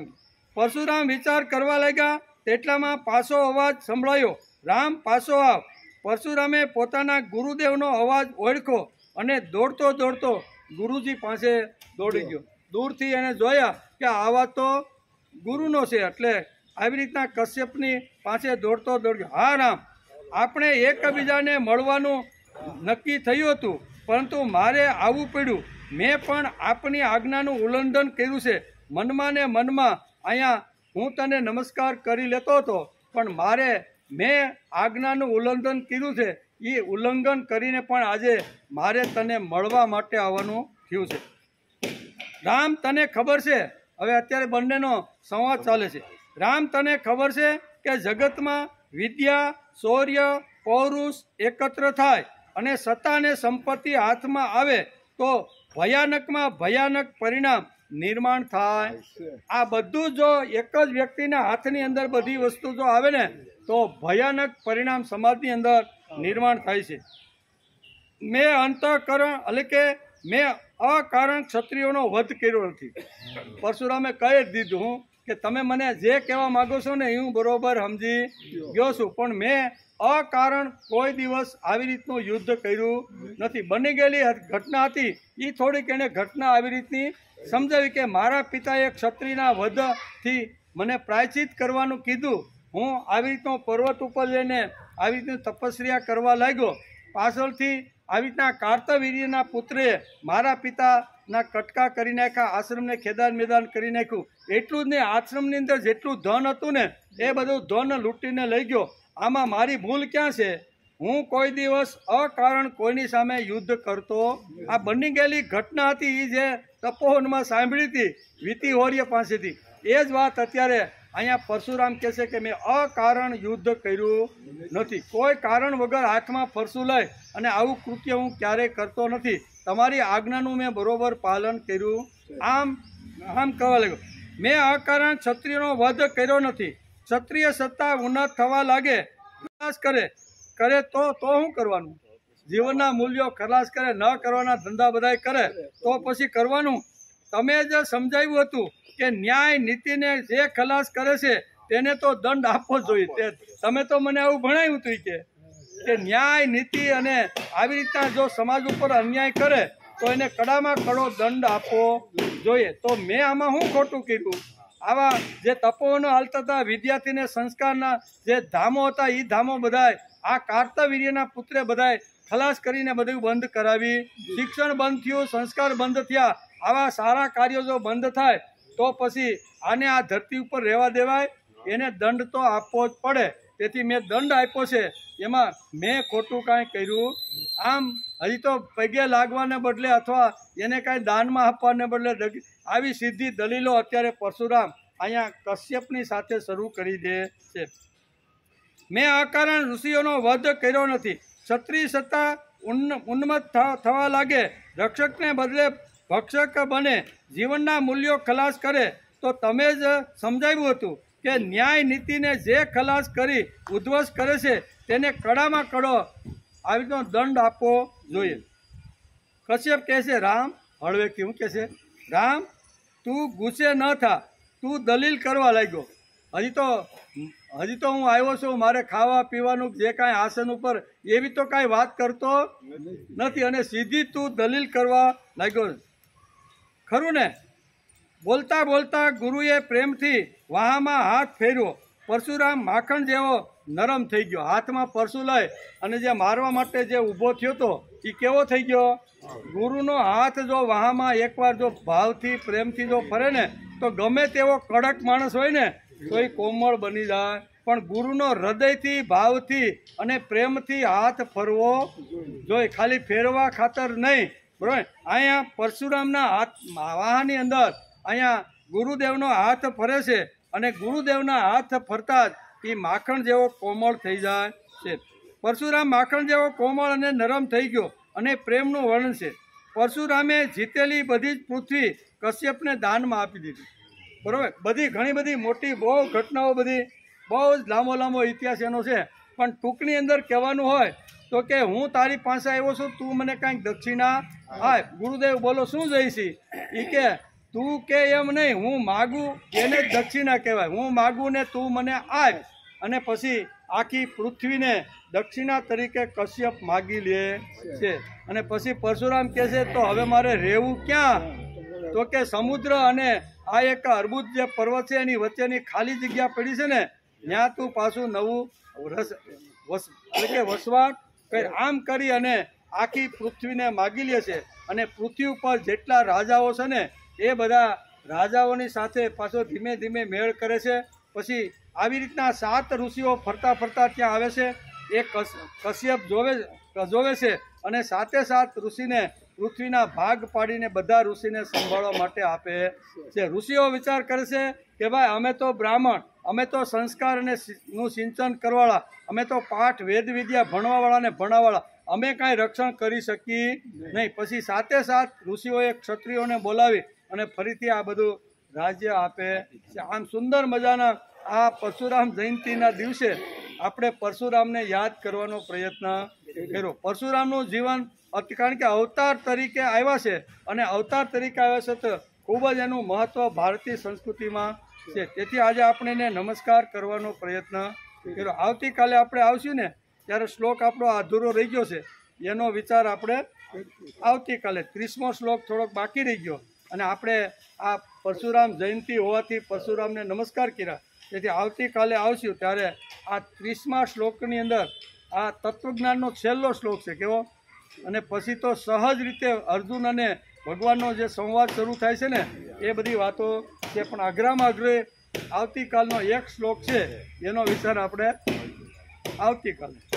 પરશુરામ વિચાર કરવા લાગ્યા. તેટલામાં પાછો અવાજ સંભળાયો, રામ પાછો આવ. પરશુરામે પોતાના ગુરુદેવનો અવાજ ઓળખ્યો અને દોડતો દોડતો ગુરુજી પાસે દોડી ગયો. દૂરથી એને જોયા કે આવા તો ગુરુનો છે. એટલે આવી રીતના કશ્યપની પાસે દોડતો દોડ્યો. હા રામ, આપણે એકબીજાને મળવાનું નક્કી થયું હતું, પરંતુ મારે આવવું પડ્યું. મેં પણ આપની આજ્ઞાનું ઉલ્લંઘન કર્યું છે. મનમાં ને મનમાં અહીંયા હું તને નમસ્કાર કરી લેતો હતો, પણ મેં આજ્ઞાનું ઉલ્લંઘન કર્યું છે. એ ઉલ્લંઘન કરીને પણ આજે મારે તને મળવા માટે આવવાનું થયું છે. રામ, તને ખબર છે, હવે અત્યારે બંનેનો સંવાદ ચાલે છે. રામ, તને ખબર છે કે જગતમાં વિદ્યા, શૌર્ય, પૌરુષ એકત્ર થાય અને સત્તા અને સંપત્તિ હાથમાં આવે તો ભયાનકમાં ભયાનક પરિણામ નિર્માણ થાય. આ બધું જો એક જ વ્યક્તિના હાથની અંદર બધી વસ્તુ જો આવે ને તો ભયાનક પરિણામ સમાજની અંદર નિર્માણ થાય છે. મેં અંતઃકરણ એટલે કે મેં અકારણ ક્ષત્રિયોનો વધ કર્યો નથી. પરશુરામે કહી જ દીધું કે તમે મને જે કહેવા માગો છો ને હું બરોબર સમજી ગયો છું, પણ મેં અકારણ કોઈ દિવસ આવી રીતનું યુદ્ધ કર્યું નથી. બની ગયેલી ઘટના હતી એ થોડીક એણે ઘટના આવી રીતની સમજાવી કે મારા પિતાએ ક્ષત્રિયના વધથી મને પ્રાયશ્ચિત કરવાનું કીધું. હું આવી રીતનો પર્વત ઉપર જઈને આવી રીતનું તપસ્યા કરવા લાગ્યો. પાછળથી આવી રીતના કાર્તવીર્યના પુત્રે મારા પિતાના કટકા કરી નાખ્યા, આશ્રમને ખેદાન મેદાન કરી નાખ્યું. એટલું જ નહીં, આશ્રમની અંદર જેટલું ધન હતું ને એ બધું ધન લૂંટીને લઈ ગયો. આમાં મારી ભૂલ ક્યાં છે? હું કોઈ દિવસ અકારણ કોઈની સામે યુદ્ધ કરતો. આ બની ગયેલી ઘટના હતી એ જે તપોવનમાં સાંભળી હતી વીતી હોર્ય પાસેથી, એ જ વાત અત્યારે અહીંયા પરશુરામ કહે છે કે મેં અકારણ યુદ્ધ કર્યું નથી. કોઈ કારણ વગર હાથમાં ફરસું લઈ અને આવું કૃત્ય હું ક્યારેય કરતો નથી. તમારી આજ્ઞાનું મેં બરોબર પાલન કર્યું. આમ કહેવા લાગ્યો, મેં અકારણ ક્ષત્રિયનો વધ કર્યો નથી. ક્ષત્રિય સત્તા ઉન્નત થવા લાગે, ખલાસ કરે તો શું કરવાનું? જીવનના મૂલ્યો ખલાસ કરે, ન કરવાના ધંધા બધાય કરે તો પછી કરવાનું. તમે જ સમજાવ્યું હતું કે ન્યાય નીતિને જે ખલાસ કરે છે તેને તો દંડ આપવો જોઈએ. તમે તો મને આવું ભણાવ્યું હતું કે ન્યાય નીતિ અને આવી રીતના જો સમાજ ઉપર અન્યાય કરે તો એને કડામાં કડો દંડ આપવો જોઈએ. તો મેં આમાં શું ખોટું કર્યું? આવા જે તપોવનો હાલતા હતા, વિદ્યાર્થીને સંસ્કારના જે ધામો હતા એ ધામો બધાય આ કાર્તવીર્યના પુત્રે બધાય ખલાસ કરીને બધું બંધ કરાવી. શિક્ષણ બંધ થયું, સંસ્કાર બંધ થયા. આવા સારા કાર્યો જો બંધ થાય તો પછી આને આ ધરતી ઉપર રહેવા દેવાય? એને દંડ તો આપવો જ પડે. તેથી મેં દંડ આપ્યો છે, એમાં મેં ખોટું કાંઈ કર્યું. આમ હજી તો પગે લાગવાને બદલે અથવા એને કાંઈ દાનમાં આપવાને બદલે આવી સીધી દલીલો અત્યારે પરશુરામ અહીંયા કશ્યપની સાથે શરૂ કરી દે છે. મેં અકારણ ઋષિઓનો વધ કર્યો નથી. ક્ષત્રિય સત્તા ઉન્મત્ત થવા લાગે, રક્ષકને બદલે ભક્ષક બને, જીવનના મૂલ્યો ખલાસ કરે તો તમે જ સમજાવ્યું હતું કે ન્યાય નીતિને જે ખલાસ કરી ઉદ્ધવસ્ત કરે છે તેને કડામાં કડો આવી રીતનો દંડ આપવો જોઈએ. કશ્યપ કહે છે, રામ, હળવેકથી હું કહે છે, રામ તું ગુસ્સે ન થા, તું દલીલ કરવા લાગ્યો. હજી તો હું આવ્યો છું, મારે ખાવા પીવાનું જે કાંઈ આસન ઉપર એવી તો કાંઈ વાત કરતો નથી અને સીધી તું દલીલ કરવા લાગ્યો. ખરું ને? બોલતા બોલતા ગુરુએ પ્રેમથી વહામાં હાથ ફેર્યો. પરશુરામ માખણ જેવો નરમ થઈ ગયો. હાથમાં પરસું લઈ અને જે મારવા માટે જે ઊભો થયો હતો એ કેવો થઈ ગયો? ગુરુનો હાથ જો વહામાં એકવાર જો ભાવથી પ્રેમથી જો ફરે ને તો ગમે તેવો કડક માણસ હોય ને તો એ કોમળ બની જાય. પણ ગુરુનો હૃદયથી ભાવથી અને પ્રેમથી હાથ ફરવો જોઈએ, ખાલી ફેરવા ખાતર નહીં. બરાબર? અહીંયા પરશુરામના હાથ વાહાની અંદર અહીંયા ગુરુદેવનો હાથ ફરે છે અને ગુરુદેવના હાથ ફરતા જ એ માખણ જેવો કોમળ થઈ જાય છે. પરશુરામ માખણ જેવો કોમળ અને નરમ થઈ ગયો અને પ્રેમનું વર્ણન છે. પરશુરામે જીતેલી બધી જ પૃથ્વી કશ્યપને દાનમાં આપી દીધી. બરાબર? બધી ઘણી બધી મોટી બહુ ઘટનાઓ, બધી બહુ જ લાંબો ઇતિહાસ એનો છે. પણ ટૂંકની અંદર કહેવાનું હોય તો કે હું તારી પાસે આવ્યો છું, તું મને કાંઈક દક્ષિણા આપ. ગુરુદેવ બોલો શું જઈશી? એ કે તું કે એમ નહીં, હું માગું એને જ દક્ષિણા કહેવાય. હું માગું ને તું મને આપ. અને પછી આખી પૃથ્વીને દક્ષિણા તરીકે કશ્યપ માગી લે છે. અને પછી પરશુરામ કહે છે તો હવે મારે રહેવું ક્યાં? તો કે સમુદ્ર અને આ એક અર્બુદ જે પર્વત છે એની વચ્ચેની ખાલી જગ્યા પડી છે ને ત્યાં તું પાછું નવું વસવાટ કર. આમ કરી અને આખી પૃથ્વીને માગી લે છે અને પૃથ્વી ઉપર જેટલા રાજાઓ છે ને એ બધા રાજાઓની સાથે પાછો ધીમે ધીમે મેળ કરે છે. પછી આવી રીતના 7 ઋષિઓ ફરતા ફરતા ત્યાં આવે છે. એ કશ્યપ જોવે છે અને 7 ઋષિને પૃથ્વીના ભાગ પાડીને બધા ઋષિને સંભાળવા માટે આપે છે. ઋષિઓ વિચાર કરે છે કે ભાઈ અમે તો બ્રાહ્મણ, અમે તો સંસ્કાર અને નું સિંચન કરવાવાળા, અમે તો પાઠ વેદ વિદ્યા ભણવાવાળા ને ભણાવવાળા, અમે કાંઈ રક્ષણ કરી શકીએ નહીં. પછી 7 ઋષિઓએ ક્ષત્રિયોને બોલાવી અને ફરીથી આ બધું રાજ્ય આપે છે. આમ સુંદર મજાના આ પરશુરામ જયંતિના દિવસે આપણે પરશુરામને યાદ કરવાનો પ્રયત્ન કર્યો. પરશુરામનું જીવન કારણ કે અવતાર તરીકે આવ્યા છે અને અવતાર તરીકે આવ્યા છે તો ખૂબ જ એનું મહત્વ ભારતીય સંસ્કૃતિમાં છે. તેથી આજે આપણે એને નમસ્કાર કરવાનો પ્રયત્ન કર્યો. આવતીકાલે આપણે આવશું ને ત્યારે શ્લોક આપણો અધૂરો રહી ગયો છે, એનો વિચાર આપણે આવતીકાલે 30મો શ્લોક થોડોક બાકી રહી ગયો અને આપણે આ પરશુરામ જયંતિ હોવાથી પરશુરામને નમસ્કાર કર્યા. તેથી આવતીકાલે આવશું ત્યારે આ 30મા શ્લોકની અંદર આ તત્વજ્ઞાનનો છેલ્લો શ્લોક છે કેવો, અને પછી તો સહજ રીતે અર્જુન અને ભગવાનનો જે સંવાદ શરૂ થાય છે ને એ બધી વાતો છે. પણ અઘરામાં અઘરે આવતીકાલનો એક શ્લોક છે એનો વિચાર આપણે આવતીકાલે